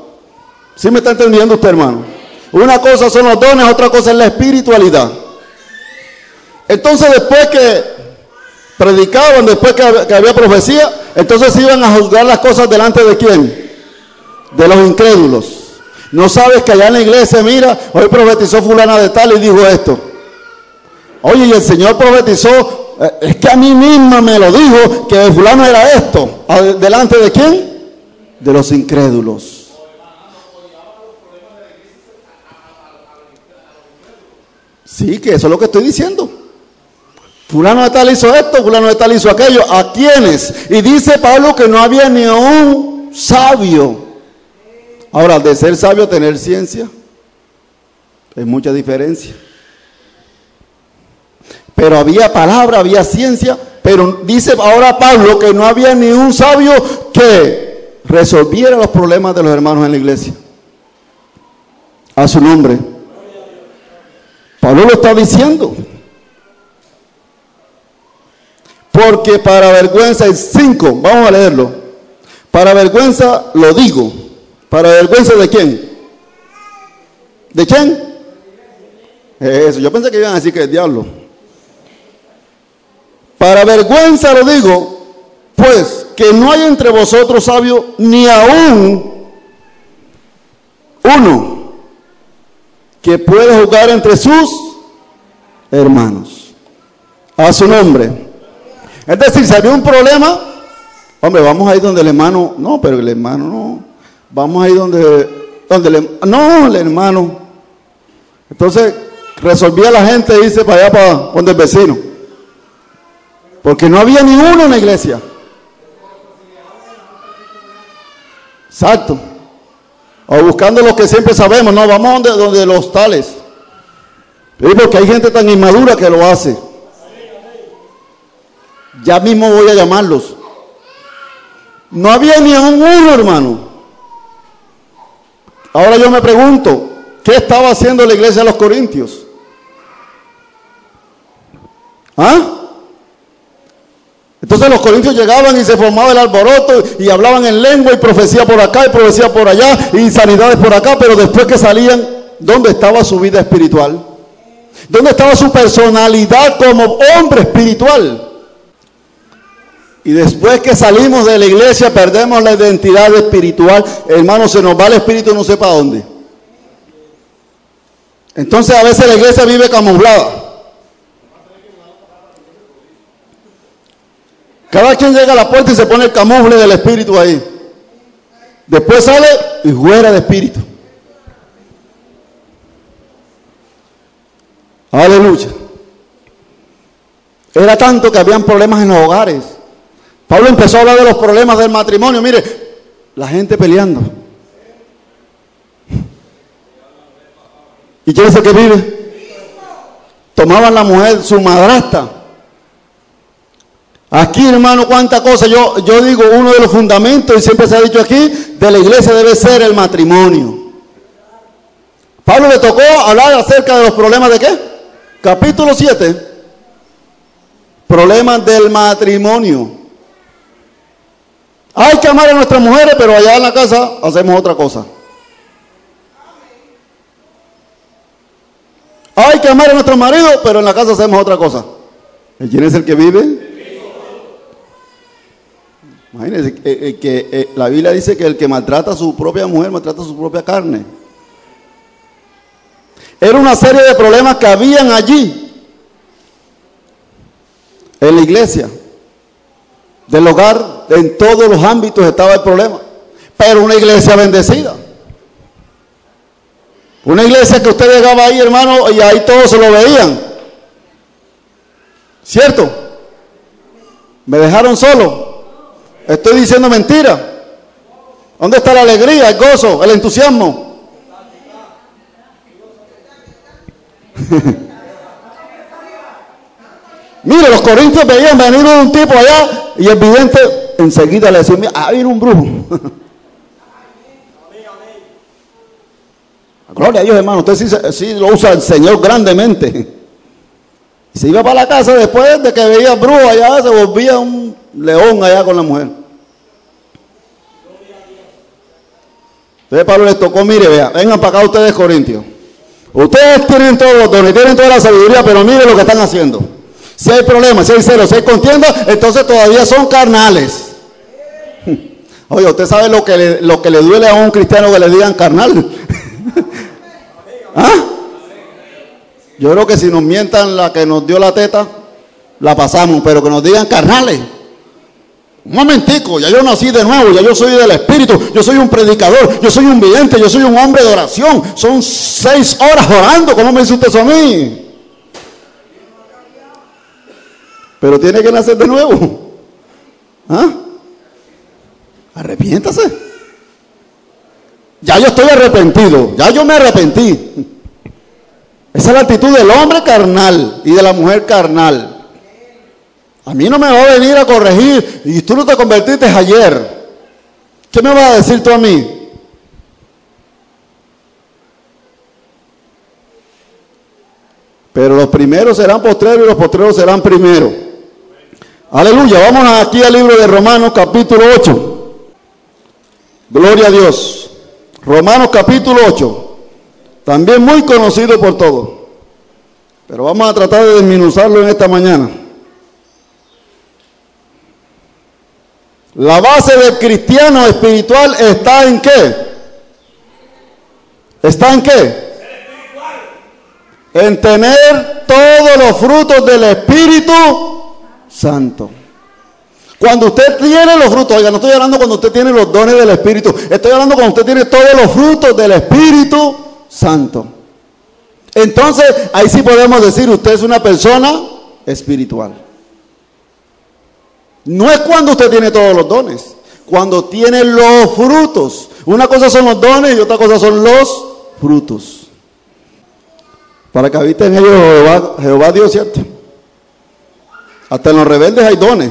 ¿Sí me está entendiendo usted, hermano? Una cosa son los dones, otra cosa es la espiritualidad. Entonces, después que predicaban, después que había profecía, entonces iban a juzgar las cosas delante de ¿quién? De los incrédulos. No sabes que allá en la iglesia, mira, hoy profetizó fulana de tal y dijo esto. Oye, y el Señor profetizó, es que a mí misma me lo dijo, que fulano era esto. ¿Delante de quién? De los incrédulos. Sí, que eso es lo que estoy diciendo. Fulano de tal hizo esto, fulano de tal hizo aquello. ¿A quiénes? Y dice Pablo que no había ni un sabio. Ahora, de ser sabio a tener ciencia, es mucha diferencia. Pero había palabra, había ciencia, pero dice ahora Pablo que no había ni un sabio que resolviera los problemas de los hermanos en la iglesia. A su nombre. Pablo lo está diciendo. Porque para vergüenza, el 5, vamos a leerlo. Para vergüenza lo digo. ¿Para vergüenza de quién? ¿De quién? Eso, yo pensé que iban a decir que el diablo. Para vergüenza lo digo, pues, que no hay entre vosotros sabio ni aún uno que pueda juzgar entre sus hermanos. A su nombre. Es decir, si había un problema, hombre, vamos a ir donde el hermano, no, pero el hermano no, vamos a ir el hermano. Entonces, resolvía la gente irse para allá, para donde el vecino. Porque no había ni uno en la iglesia. Exacto. O buscando lo que siempre sabemos, no, vamos donde los tales. Porque hay gente tan inmadura que lo hace. Ya mismo voy a llamarlos. No había ni uno, hermano. Ahora yo me pregunto, ¿qué estaba haciendo la iglesia de los Corintios? ¿Ah? Entonces los corintios llegaban y se formaba el alboroto y hablaban en lengua y profecía por acá y profecía por allá y sanidades por acá, pero después que salían, ¿dónde estaba su vida espiritual? ¿Dónde estaba su personalidad como hombre espiritual? Y después que salimos de la iglesia perdemos la identidad espiritual, hermano, se nos va el espíritu no sé para dónde. Entonces a veces la iglesia vive camuflada. Cada quien llega a la puerta y se pone el camufle del espíritu ahí. Después sale y fuera de espíritu. Aleluya. Era tanto que habían problemas en los hogares. Pablo empezó a hablar de los problemas del matrimonio. Mire, la gente peleando. ¿Y quién es el que vive? Tomaban la mujer, su madrastra. Aquí, hermano, cuántas cosas. Yo digo, uno de los fundamentos, y siempre se ha dicho aquí, de la iglesia debe ser el matrimonio. Pablo le tocó hablar acerca de los problemas de ¿qué? Capítulo 7. Problemas del matrimonio. Hay que amar a nuestras mujeres, pero allá en la casa hacemos otra cosa. Hay que amar a nuestros maridos, pero en la casa hacemos otra cosa. ¿Y quién es el que vive? Imagínense que la Biblia dice que el que maltrata a su propia mujer maltrata a su propia carne. Era una serie de problemas que habían allí en la iglesia del hogar, en todos los ámbitos estaba el problema. Pero una iglesia bendecida, una iglesia que usted llegaba ahí, hermano, y ahí todos se lo veían. ¿Cierto? Me dejaron solo. Estoy diciendo mentira. ¿Dónde está la alegría, el gozo, el entusiasmo? Mire, los corintios veían venir un tipo allá y el vidente enseguida le decía, mira, viene un brujo. Gloria a Dios, hermano, usted sí lo usa el Señor grandemente. Y se iba para la casa después de que veía brujo allá, se volvía un león allá con la mujer. Entonces Pablo les tocó, mire, vea, vengan para acá ustedes corintios. Ustedes tienen todos los dones, tienen toda la sabiduría, pero mire lo que están haciendo. Si hay problemas, si hay celos, si hay contienda, entonces todavía son carnales. Oye, usted sabe lo que le duele a un cristiano que le digan carnal. ¿Ah? Yo creo que si nos mientan la que nos dio la teta, la pasamos, pero que nos digan carnales. Un momentico, ya yo nací de nuevo, ya yo soy del Espíritu, yo soy un predicador, yo soy un vidente, yo soy un hombre de oración. Son 6 horas orando, ¿cómo me dice usted eso a mí? Pero tiene que nacer de nuevo. ¿Ah? Arrepiéntase. Ya yo estoy arrepentido, ya yo me arrepentí. Esa es la actitud del hombre carnal y de la mujer carnal. A mí no me va a venir a corregir y tú no te convertiste ayer. ¿Qué me vas a decir tú a mí? Pero los primeros serán postreros y los postreros serán primeros. Aleluya, vamos aquí al libro de Romanos capítulo 8. Gloria a Dios. Romanos capítulo 8. También muy conocido por todos. Pero vamos a tratar de desmenuzarlo en esta mañana. La base del cristiano espiritual está ¿en qué? ¿Está en qué? En tener todos los frutos del Espíritu Santo. Cuando usted tiene los frutos, oiga, no estoy hablando cuando usted tiene los dones del Espíritu, estoy hablando cuando usted tiene todos los frutos del Espíritu Santo. Entonces, ahí sí podemos decir, usted es una persona espiritual. No es cuando usted tiene todos los dones, cuando tiene los frutos. Una cosa son los dones y otra cosa son los frutos. Para que habite en ellos Jehová Dios, ¿cierto? Hasta en los rebeldes hay dones,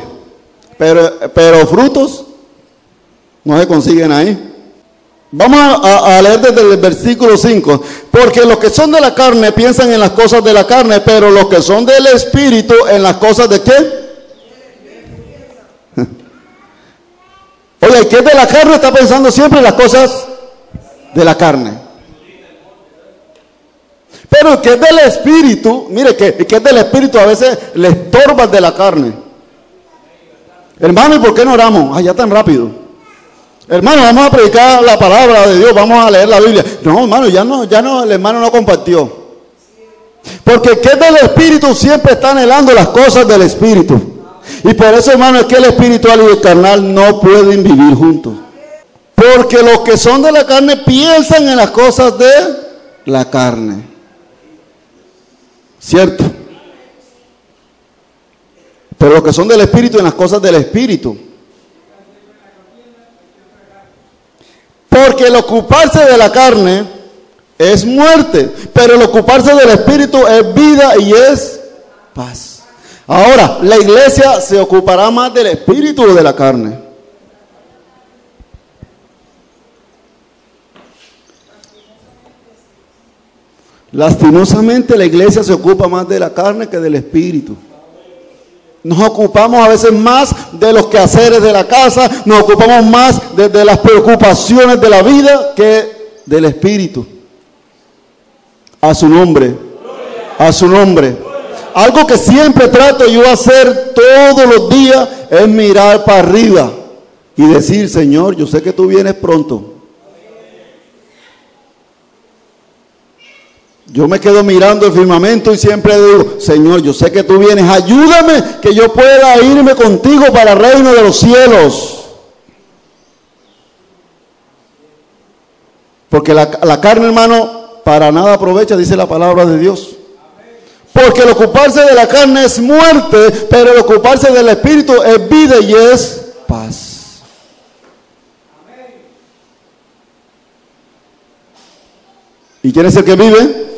pero frutos no se consiguen ahí. Vamos a leer desde el versículo 5. Porque los que son de la carne piensan en las cosas de la carne, pero los que son del Espíritu en las cosas de ¿qué? Oye, el que es de la carne está pensando siempre en las cosas de la carne. Pero el que es del Espíritu, mire que el que es del Espíritu a veces le estorba de la carne. Hermano, ¿y por qué no oramos? Ya tan rápido. Hermano, vamos a predicar la palabra de Dios, vamos a leer la Biblia. No, hermano, ya no, el hermano no compartió. Porque el que es del Espíritu siempre está anhelando las cosas del Espíritu. Y por eso, hermano, es que el espiritual y el carnal no pueden vivir juntos. Porque los que son de la carne piensan en las cosas de la carne. ¿Cierto? Pero los que son del Espíritu en las cosas del Espíritu. Porque el ocuparse de la carne es muerte, pero el ocuparse del Espíritu es vida y es paz. Ahora, la iglesia se ocupará más del Espíritu o de la carne. Lastimosamente la iglesia se ocupa más de la carne que del Espíritu. Nos ocupamos a veces más de los quehaceres de la casa, nos ocupamos más de las preocupaciones de la vida que del Espíritu. A su nombre, a su nombre. Algo que siempre trato yo hacer todos los días es mirar para arriba y decir, Señor, yo sé que tú vienes pronto. Yo me quedo mirando el firmamento y siempre digo, Señor, yo sé que tú vienes, ayúdame que yo pueda irme contigo para el reino de los cielos. Porque la carne, hermano, para nada aprovecha, dice la palabra de Dios. Porque el ocuparse de la carne es muerte, pero el ocuparse del Espíritu es vida y es paz. ¿Y quién es el que vive?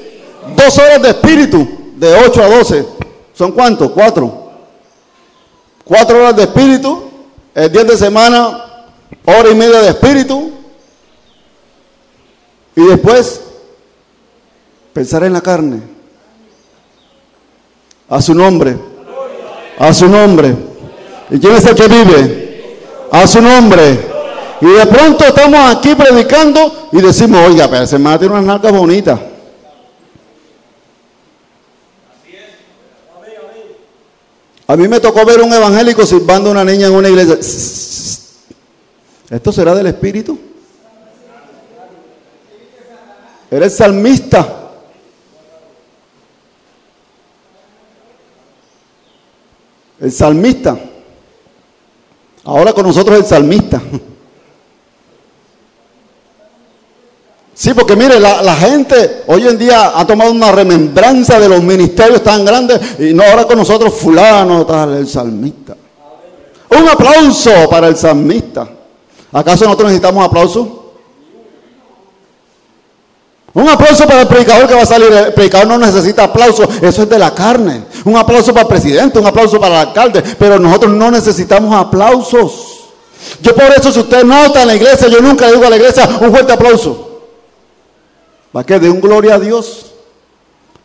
2 horas de espíritu, de 8 a 12. ¿Son cuántos? 4. 4 horas de espíritu, el 10 de semana, 1 hora y media de espíritu. Y después, pensar en la carne. A su nombre. A su nombre. ¿Y quién es el que vive? A su nombre. Y de pronto estamos aquí predicando y decimos, oiga, pero ese hermano tiene unas nalgas bonitas. A mí me tocó ver un evangélico silbando a una niña en una iglesia. ¿Esto será del Espíritu? Era el salmista. El salmista. Ahora con nosotros el salmista. Sí, porque mire, la gente hoy en día ha tomado una remembranza de los ministerios tan grandes y no ahora con nosotros fulano, tal, el salmista. Un aplauso para el salmista. ¿Acaso nosotros necesitamos aplausos? Un aplauso para el predicador que va a salir. El predicador no necesita aplauso, eso es de la carne. Un aplauso para el presidente, un aplauso para el alcalde, pero nosotros no necesitamos aplausos. Yo por eso, si usted nota en la iglesia, yo nunca le digo a la iglesia un fuerte aplauso. ¿Para qué? De un gloria a Dios.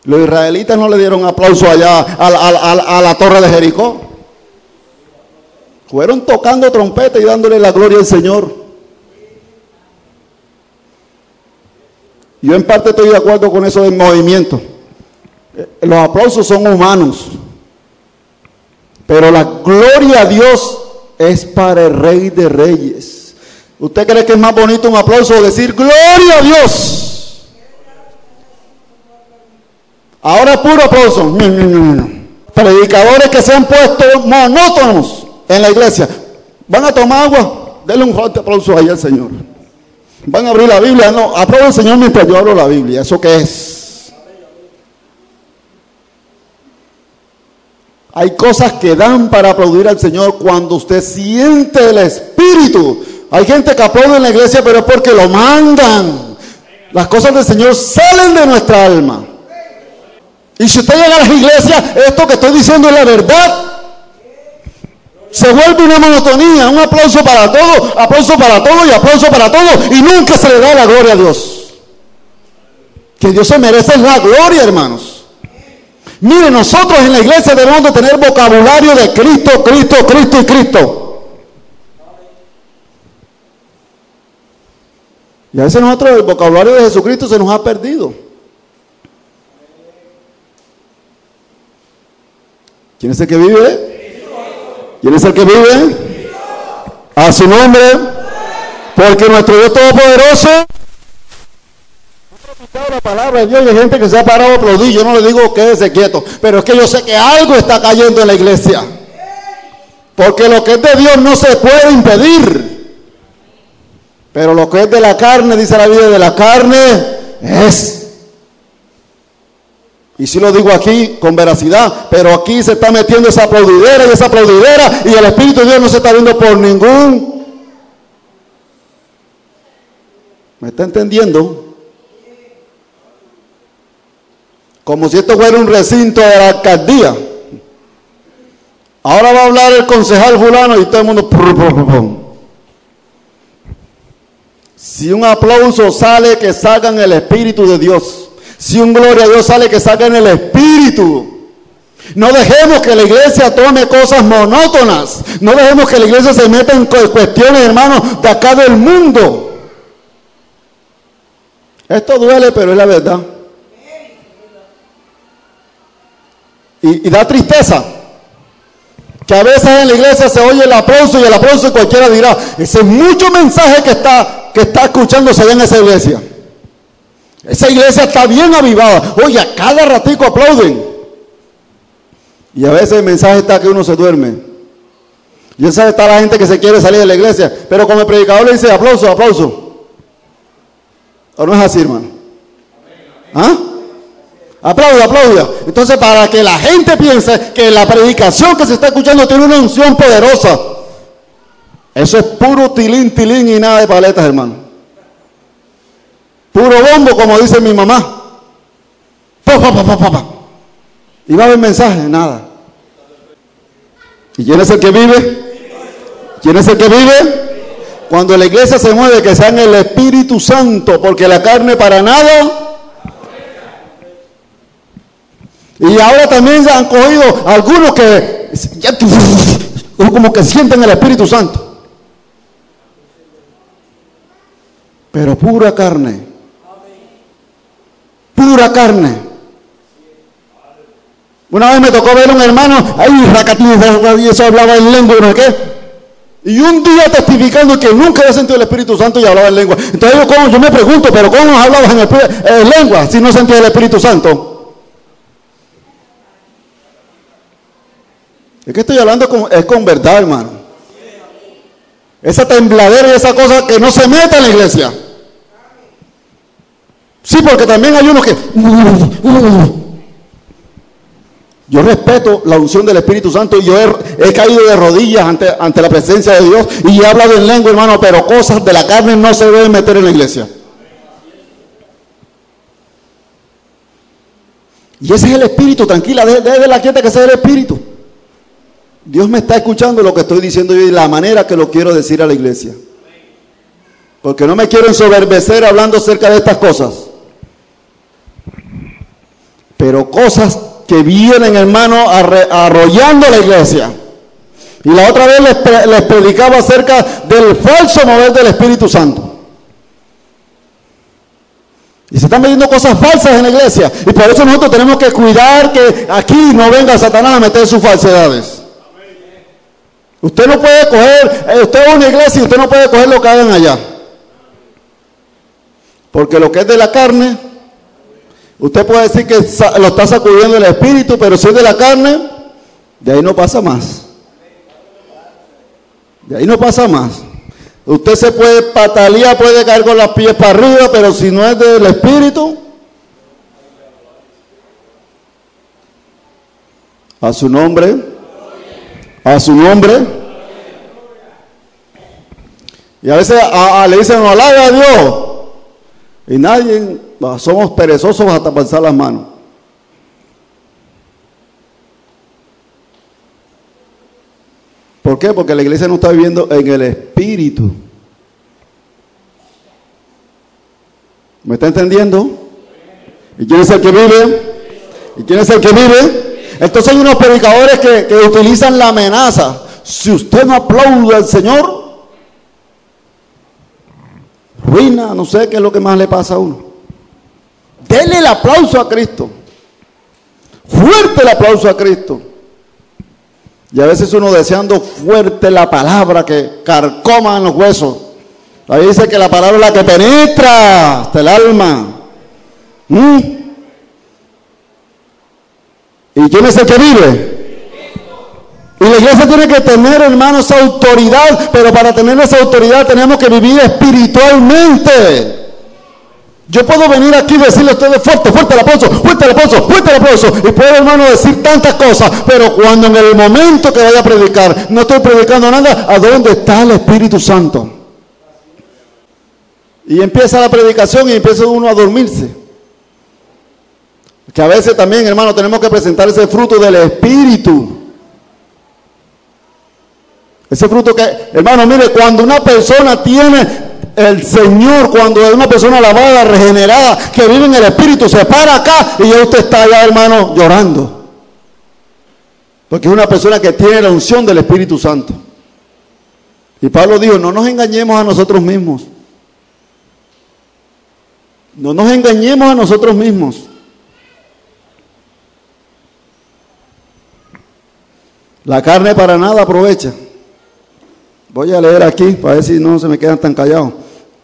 Los israelitas no le dieron aplauso allá a la torre de Jericó. Fueron tocando trompeta y dándole la gloria al Señor. Yo en parte estoy de acuerdo con eso del movimiento. Los aplausos son humanos. Pero la gloria a Dios es para el Rey de Reyes. ¿Usted cree que es más bonito un aplauso o decir gloria a Dios? Ahora puro aplauso. Predicadores que se han puesto monótonos en la iglesia. ¿Van a tomar agua? Denle un fuerte aplauso ahí al Señor. ¿Van a abrir la Biblia? No, aplauda al Señor mientras yo abro la Biblia. ¿Eso qué es? Hay cosas que dan para aplaudir al Señor cuando usted siente el Espíritu. Hay gente que aplaude en la iglesia, pero es porque lo mandan. Las cosas del Señor salen de nuestra alma. Y si usted llega a las iglesias, esto que estoy diciendo es la verdad. Se vuelve una monotonía, un aplauso para todo, aplauso para todo y aplauso para todo. Y nunca se le da la gloria a Dios. Que Dios se merece la gloria, hermanos. Mire, nosotros en la iglesia debemos de tener vocabulario de Cristo, Cristo, Cristo y Cristo. Y a veces nosotros el vocabulario de Jesucristo se nos ha perdido. ¿Quién es el que vive? ¿Quién es el que vive? A su nombre. Porque nuestro Dios Todopoderoso ha practicado la palabra de Dios y hay gente que se ha parado a aplaudir. Yo no le digo quédese quieto, pero es que yo sé que algo está cayendo en la iglesia. Porque lo que es de Dios no se puede impedir. Pero lo que es de la carne, dice la Biblia, de la carne es. Y sí lo digo aquí con veracidad, pero aquí se está metiendo esa aplaudidera y el Espíritu de Dios no se está viendo por ningún. ¿Me está entendiendo? Como si esto fuera un recinto de la alcaldía. Ahora va a hablar el concejal fulano y todo el mundo. Si un aplauso sale, que salga en el Espíritu de Dios. Si un gloria a Dios sale, que salga en el Espíritu. No dejemos que la iglesia tome cosas monótonas. No dejemos que la iglesia se meta en cuestiones, hermanos, de acá del mundo. Esto duele, pero es la verdad. Y da tristeza que a veces en la iglesia se oye el aplauso y cualquiera dirá, ese es mucho mensaje que está escuchándose allá en esa iglesia. Esa iglesia está bien avivada. Oye, a cada ratico aplauden. Y a veces el mensaje está que uno se duerme. Y esa está la gente que se quiere salir de la iglesia. Pero como el predicador le dice aplauso, aplauso. ¿O no es así, hermano? ¿Ah? Aplauda, aplauda. Entonces, para que la gente piense que la predicación que se está escuchando tiene una unción poderosa. Eso es puro tilín, tilín y nada de paletas, hermano. Puro bombo, como dice mi mamá. Pa, pa, pa, pa, pa, pa. Y va a haber mensaje, nada. ¿Y quién es el que vive? ¿Quién es el que vive? Cuando la iglesia se mueve, que sea en el Espíritu Santo, porque la carne para nada. Y ahora también se han cogido algunos que ya, como que sienten el Espíritu Santo. Pero pura carne. Pura carne. Una vez me tocó ver a un hermano, y eso hablaba en lengua, ¿no qué? Y un día testificando que nunca había sentido el Espíritu Santo y hablaba en lengua. Entonces yo me pregunto, ¿pero cómo hablabas en lengua si no sentías el Espíritu Santo? Es que estoy hablando es con verdad, hermano. Esa tembladera y esa cosa que no se meta en la iglesia. Sí, porque también hay unos que... Yo respeto la unción del Espíritu Santo y yo he caído de rodillas ante la presencia de Dios y he hablado en lengua, hermano, pero cosas de la carne no se deben meter en la iglesia. Y ese es el Espíritu, tranquila, déjela la quieta que sea el Espíritu. Dios me está escuchando lo que estoy diciendo yo y la manera que lo quiero decir a la iglesia. Porque no me quiero ensoberbecer hablando acerca de estas cosas. Pero cosas que vienen, hermano, arrollando la iglesia. Y la otra vez les predicaba acerca del falso mover del Espíritu Santo. Y se están metiendo cosas falsas en la iglesia. Y por eso nosotros tenemos que cuidar que aquí no venga Satanás a meter sus falsedades. Usted no puede coger, usted va a una iglesia y usted no puede coger lo que hagan allá. Porque lo que es de la carne, usted puede decir que lo está sacudiendo el espíritu, pero si es de la carne, de ahí no pasa más. De ahí no pasa más. Usted se puede patalear, puede caer con los pies para arriba, pero si no es del espíritu, a su nombre, a su nombre. Y a veces le dicen, no alabe a Dios. Y nadie, somos perezosos hasta pasar las manos. ¿Por qué? Porque la iglesia no está viviendo en el espíritu. ¿Me está entendiendo? ¿Y quién es el que vive? ¿Y quién es el que vive? Entonces hay unos predicadores que utilizan la amenaza. Si usted no aplaude al Señor, ruina, no sé qué es lo que más le pasa a uno. Dele el aplauso a Cristo. Fuerte el aplauso a Cristo. Y a veces uno deseando fuerte la palabra que carcoma en los huesos. Ahí dice que la palabra es la que penetra hasta el alma. ¿Y quién es el que vive? Y la iglesia tiene que tener, hermanos, autoridad, pero para tener esa autoridad tenemos que vivir espiritualmente. Yo puedo venir aquí y decirle a ustedes fuerte, fuerte el aplauso, fuerte el aplauso, fuerte el aplauso, y puedo, hermano, decir tantas cosas, pero cuando en el momento que vaya a predicar, no estoy predicando nada, ¿a dónde está el Espíritu Santo? Y empieza la predicación y empieza uno a dormirse. Que a veces también, hermano, tenemos que presentar ese fruto del Espíritu. Ese fruto que, hermano, mire, cuando una persona tiene el Señor, cuando es una persona lavada, regenerada, que vive en el Espíritu, se para acá y ya usted está allá, hermano, llorando. Porque es una persona que tiene la unción del Espíritu Santo. Y Pablo dijo, no nos engañemos a nosotros mismos. No nos engañemos a nosotros mismos. La carne para nada aprovecha. Voy a leer aquí para ver si no se me quedan tan callados.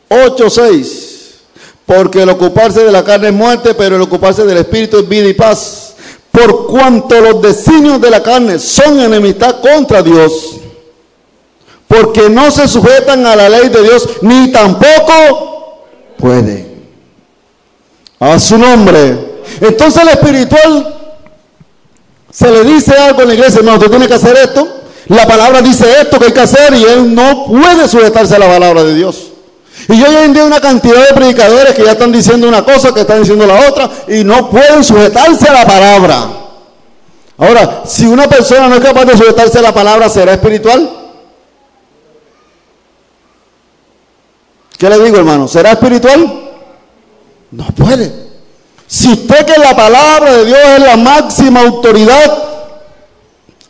8:6. Porque el ocuparse de la carne es muerte, pero el ocuparse del espíritu es vida y paz. Por cuanto los designios de la carne son enemistad contra Dios, porque no se sujetan a la ley de Dios, ni tampoco puede. A su nombre. Entonces el espiritual se le dice algo en la iglesia, hermano, usted tiene que hacer esto. La palabra dice esto que hay que hacer y él no puede sujetarse a la palabra de Dios. Y hoy en día hay una cantidad de predicadores que ya están diciendo una cosa, que están diciendo la otra y no pueden sujetarse a la palabra. Ahora, si una persona no es capaz de sujetarse a la palabra, ¿será espiritual? ¿Qué le digo, hermano? ¿Será espiritual? No puede. Si usted, que la palabra de Dios es la máxima autoridad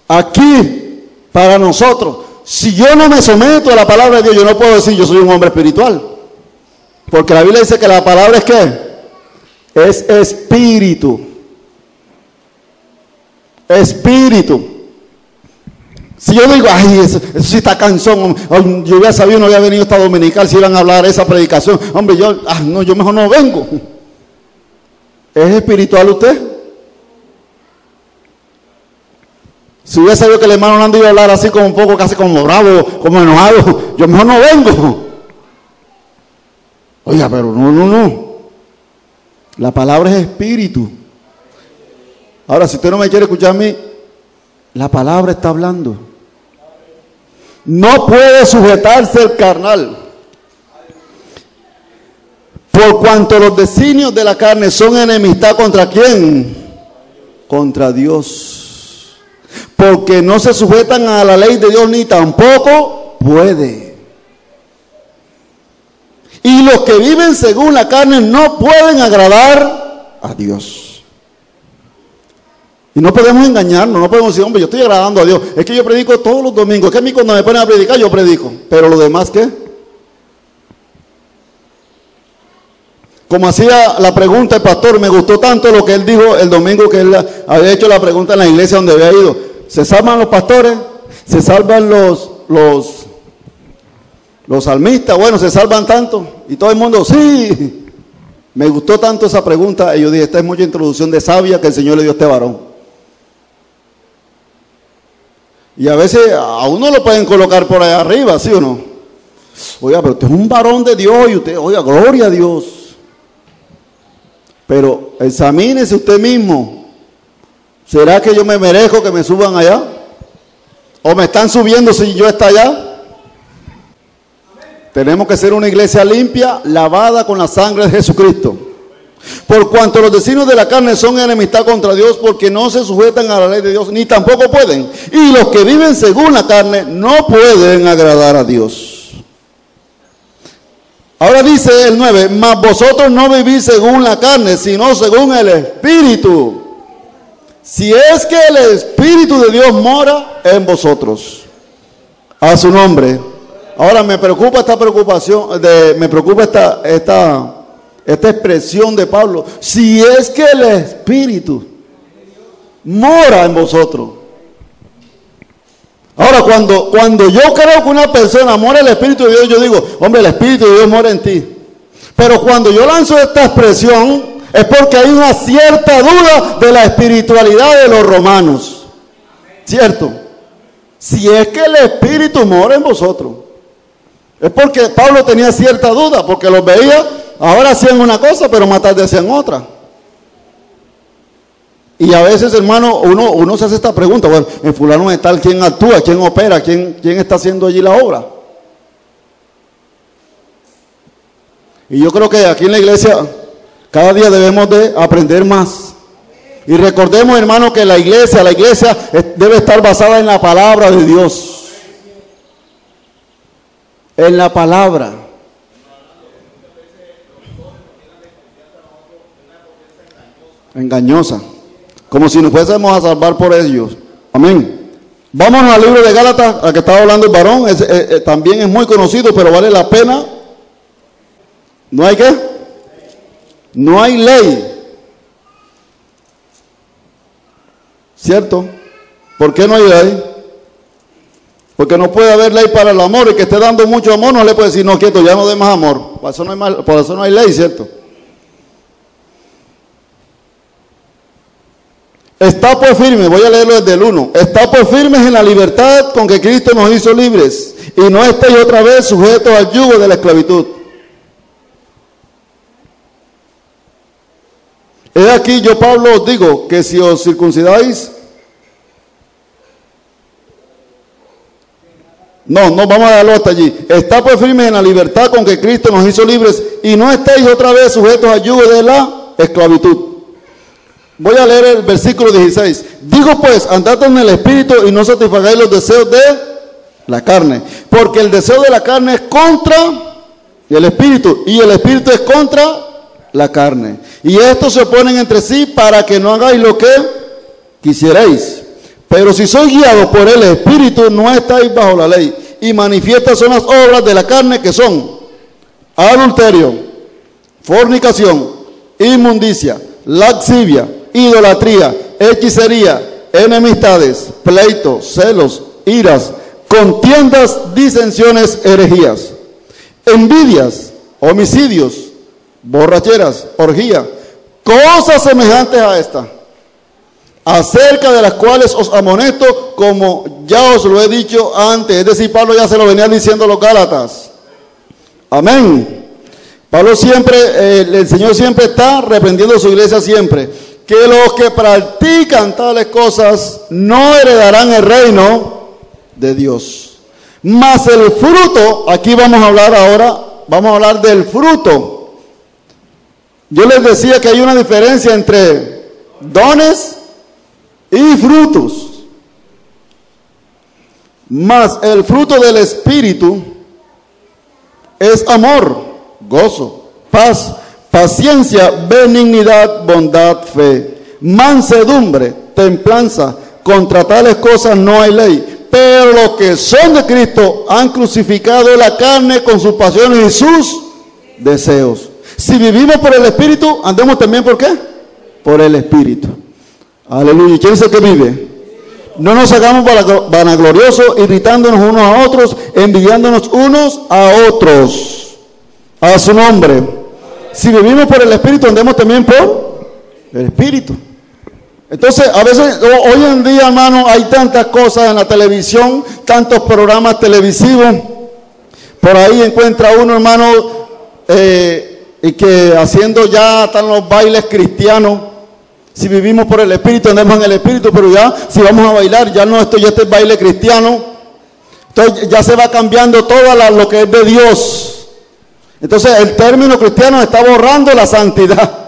aquí para nosotros, si yo no me someto a la palabra de Dios, yo no puedo decir yo soy un hombre espiritual. Porque la Biblia dice que la palabra es ¿qué? Es espíritu. Espíritu. Si yo digo, ay, eso sí está cansón, yo hubiera sabido, no había venido esta dominical si iban a hablar esa predicación, hombre, yo mejor no vengo. ¿Es espiritual usted? Si hubiera sabido que el hermano Nando iba a hablar así como un poco, casi como bravo, como enojado, yo mejor no vengo. Oiga, pero no. La palabra es espíritu. Ahora, si usted no me quiere escuchar a mí, la palabra está hablando. No puede sujetarse el carnal. Por cuanto los designios de la carne son enemistad ¿contra quién? Contra Dios. Porque no se sujetan a la ley de Dios, ni tampoco puede. Y los que viven según la carne no pueden agradar a Dios. Y no podemos engañarnos, no podemos decir, hombre, yo estoy agradando a Dios. Es que yo predico todos los domingos. Es que a mí cuando me ponen a predicar, yo predico. Pero lo demás, ¿qué? Como hacía la pregunta el pastor, me gustó tanto lo que él dijo el domingo, que él había hecho la pregunta en la iglesia donde había ido. ¿Se salvan los pastores? ¿Se salvan los salmistas? Bueno, ¿se salvan tanto? Y todo el mundo, sí. Me gustó tanto esa pregunta y yo dije, esta es mucha introducción de sabia que el Señor le dio a este varón. Y a veces a uno lo pueden colocar por allá arriba, ¿sí o no? Oiga, pero usted es un varón de Dios y usted, oiga, gloria a Dios. Pero examínese usted mismo. ¿Será que yo me merezco que me suban allá? ¿O me están subiendo si yo estoy allá? Tenemos que ser una iglesia limpia, lavada con la sangre de Jesucristo. Por cuanto los designios de la carne son enemistad contra Dios, porque no se sujetan a la ley de Dios, ni tampoco pueden. Y los que viven según la carne no pueden agradar a Dios. Ahora dice el 9, mas vosotros no vivís según la carne, sino según el Espíritu. Si es que el Espíritu de Dios mora en vosotros. A su nombre. Ahora me preocupa esta expresión de Pablo. Si es que el Espíritu mora en vosotros. Ahora, cuando yo creo que una persona mora el Espíritu de Dios, yo digo, hombre, el Espíritu de Dios mora en ti. Pero cuando yo lanzo esta expresión, es porque hay una cierta duda de la espiritualidad de los romanos. ¿Cierto? Si es que el Espíritu mora en vosotros. Es porque Pablo tenía cierta duda, porque los veía, ahora hacían una cosa, pero más tarde hacían otra. Y a veces, hermano, uno se hace esta pregunta, bueno, en fulano de tal, ¿quién actúa? ¿Quién opera? ¿Quién está haciendo allí la obra? Y yo creo que aquí en la iglesia, cada día debemos de aprender más. Y recordemos, hermano, que la iglesia debe estar basada en la palabra de Dios. En la palabra. Engañosa. Como si nos fuésemos a salvar por ellos. Amén. Vamos al libro de Gálatas, al que estaba hablando el varón. También es muy conocido, pero vale la pena. ¿No hay qué? No hay ley. ¿Cierto? ¿Por qué no hay ley? Porque no puede haber ley para el amor. Y que esté dando mucho amor no le puede decir, no, quieto, ya no dé más amor. Por eso no hay ley, ¿cierto? Está por firme, voy a leerlo desde el 1. Está por firmes en la libertad con que Cristo nos hizo libres. Y no estéis otra vez sujetos al yugo de la esclavitud. He aquí yo, Pablo, os digo que si os circuncidáis... No, vamos a darlo hasta allí. Está por firme en la libertad con que Cristo nos hizo libres y no estéis otra vez sujetos al yugo de la esclavitud. Voy a leer el versículo 16. Digo pues, andad en el Espíritu y no satisfagáis los deseos de la carne. Porque el deseo de la carne es contra el Espíritu y el Espíritu es contra la carne. Y estos se oponen entre sí para que no hagáis lo que quisierais. Pero si sois guiados por el Espíritu, no estáis bajo la ley. Y manifiestas son las obras de la carne, que son adulterio, fornicación, inmundicia, lascivia, idolatría, hechicería, enemistades, pleitos, celos, iras, contiendas, disensiones, herejías, envidias, homicidios, borracheras, orgía, cosas semejantes a esta, acerca de las cuales os amonesto, como ya os lo he dicho antes. Es decir, Pablo ya se lo venía diciendo a los Gálatas. Amén. Pablo siempre, el Señor siempre está reprendiendo a su iglesia siempre, que los que practican tales cosas no heredarán el reino de Dios. Mas el fruto, aquí vamos a hablar ahora, vamos a hablar del fruto. Yo les decía que hay una diferencia entre dones y frutos. Mas el fruto del Espíritu es amor, gozo, paz, paciencia, benignidad, bondad, fe, mansedumbre, templanza. Contra tales cosas no hay ley. Pero los que son de Cristo han crucificado la carne con sus pasiones y sus deseos. Si vivimos por el Espíritu, andemos también ¿por qué? Por el Espíritu. Aleluya. ¿Quién es el que vive? No nos hagamos vanagloriosos, irritándonos unos a otros, envidiándonos unos a otros. A su nombre. Si vivimos por el Espíritu, andemos también por el Espíritu. Entonces, a veces, hoy en día, hermano, hay tantas cosas en la televisión, tantos programas televisivos. Por ahí encuentra uno, hermano, y que haciendo ya están los bailes cristianos. Si vivimos por el Espíritu, andemos en el Espíritu, pero ya, si vamos a bailar, ya no esto ya este baile cristiano. Entonces, ya se va cambiando todo lo que es de Dios. Entonces, el término cristiano está borrando la santidad.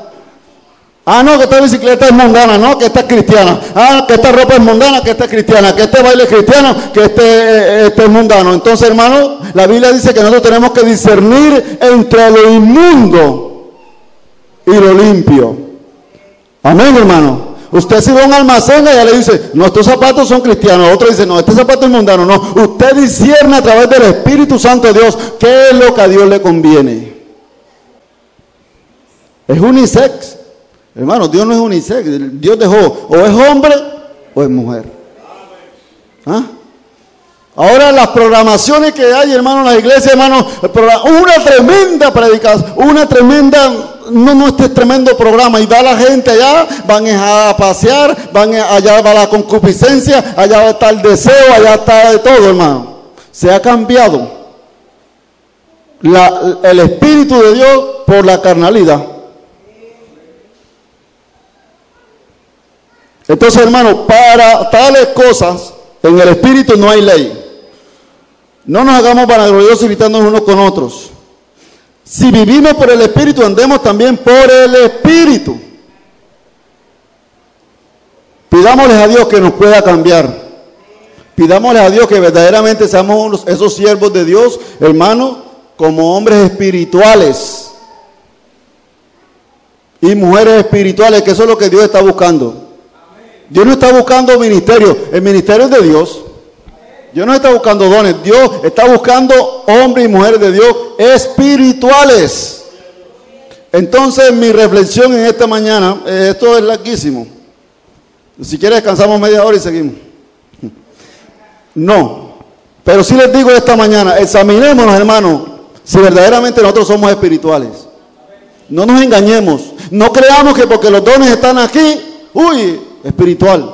Ah, no, que esta bicicleta es mundana, no, que esta es cristiana. Ah, que esta ropa es mundana, que esta es cristiana. Que este baile es cristiano, que este es mundano. Entonces, hermano, la Biblia dice que nosotros tenemos que discernir entre lo inmundo y lo limpio. Amén, hermano. Usted si va a un almacén y ya le dice, no, estos zapatos son cristianos. Otro dice, no, este zapato es mundano. No, usted discierne a través del Espíritu Santo de Dios qué es lo que a Dios le conviene. Es unisex. Hermano, Dios no es unisex. Dios dejó, o es hombre o es mujer. ¿Ah? Ahora las programaciones que hay, hermano, en las iglesias, hermano, una tremenda predicación, una tremenda... No, este es tremendo programa y va la gente allá, van a pasear, allá va la concupiscencia, allá está el deseo, allá está de todo, hermano. Se ha cambiado el Espíritu de Dios por la carnalidad. Entonces, hermano, para tales cosas, en el Espíritu no hay ley. No nos hagamos vanagloriosos irritándonos unos con otros. Si vivimos por el Espíritu, andemos también por el Espíritu. Pidámosles a Dios que nos pueda cambiar. Pidámosles a Dios que verdaderamente seamos esos siervos de Dios, hermanos, como hombres espirituales y mujeres espirituales, que eso es lo que Dios está buscando. Dios no está buscando ministerio, el ministerio es de Dios. Dios no está buscando dones, Dios está buscando hombres y mujeres de Dios espirituales. Entonces mi reflexión en esta mañana, esto es larguísimo. Si quieres descansamos media hora y seguimos. No, pero sí les digo esta mañana, examinémonos, hermanos, si verdaderamente nosotros somos espirituales. No nos engañemos, no creamos que porque los dones están aquí, espiritual.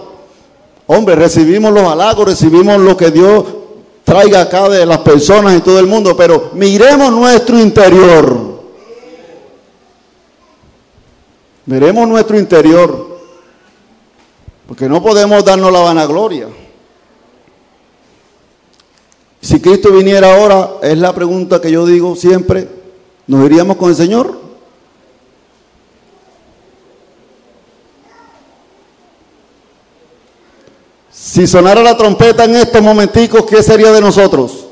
Hombre, recibimos los halagos, recibimos lo que Dios traiga acá de las personas y todo el mundo, pero miremos nuestro interior. Miremos nuestro interior, porque no podemos darnos la vanagloria. Si Cristo viniera ahora, es la pregunta que yo digo siempre, ¿nos iríamos con el Señor? Si sonara la trompeta en estos momenticos, ¿qué sería de nosotros?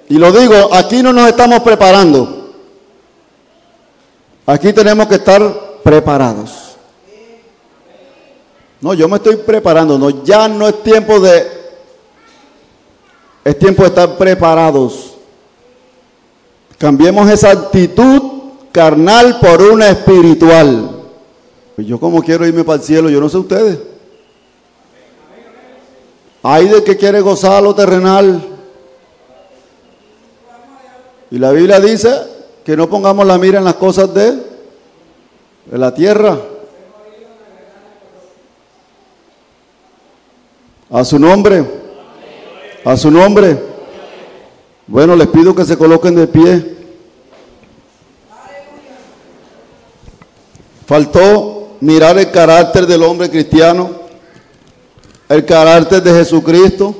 Y lo digo, aquí no nos estamos preparando. Aquí tenemos que estar preparados. No, yo me estoy preparando. No, ya no es tiempo de... Es tiempo de estar preparados. Cambiemos esa actitud carnal por una espiritual. Pues yo como quiero irme para el cielo, yo no sé ustedes. Hay de que quiere gozar lo terrenal. Y la Biblia dice que no pongamos la mira en las cosas de la tierra. A su nombre. A su nombre. Bueno, les pido que se coloquen de pie. Faltó mirar el carácter del hombre cristiano, el carácter de Jesucristo.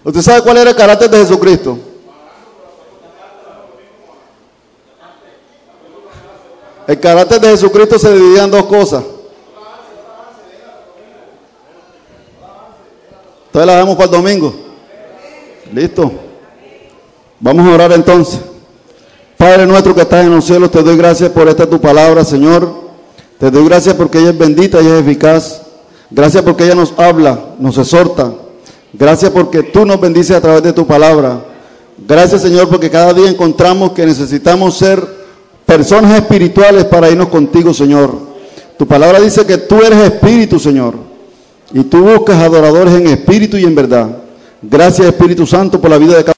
¿Usted sabe cuál era el carácter de Jesucristo? El carácter de Jesucristo se dividía en dos cosas. Entonces la damos para el domingo. ¿Listo? Vamos a orar entonces. Padre nuestro que estás en los cielos, te doy gracias por esta tu palabra, Señor. Te doy gracias porque ella es bendita y es eficaz. Gracias porque ella nos habla, nos exhorta. Gracias porque tú nos bendices a través de tu palabra. Gracias, Señor, porque cada día encontramos que necesitamos ser personas espirituales para irnos contigo, Señor. Tu palabra dice que tú eres espíritu, Señor, y tú buscas adoradores en espíritu y en verdad. Gracias, Espíritu Santo, por la vida de cada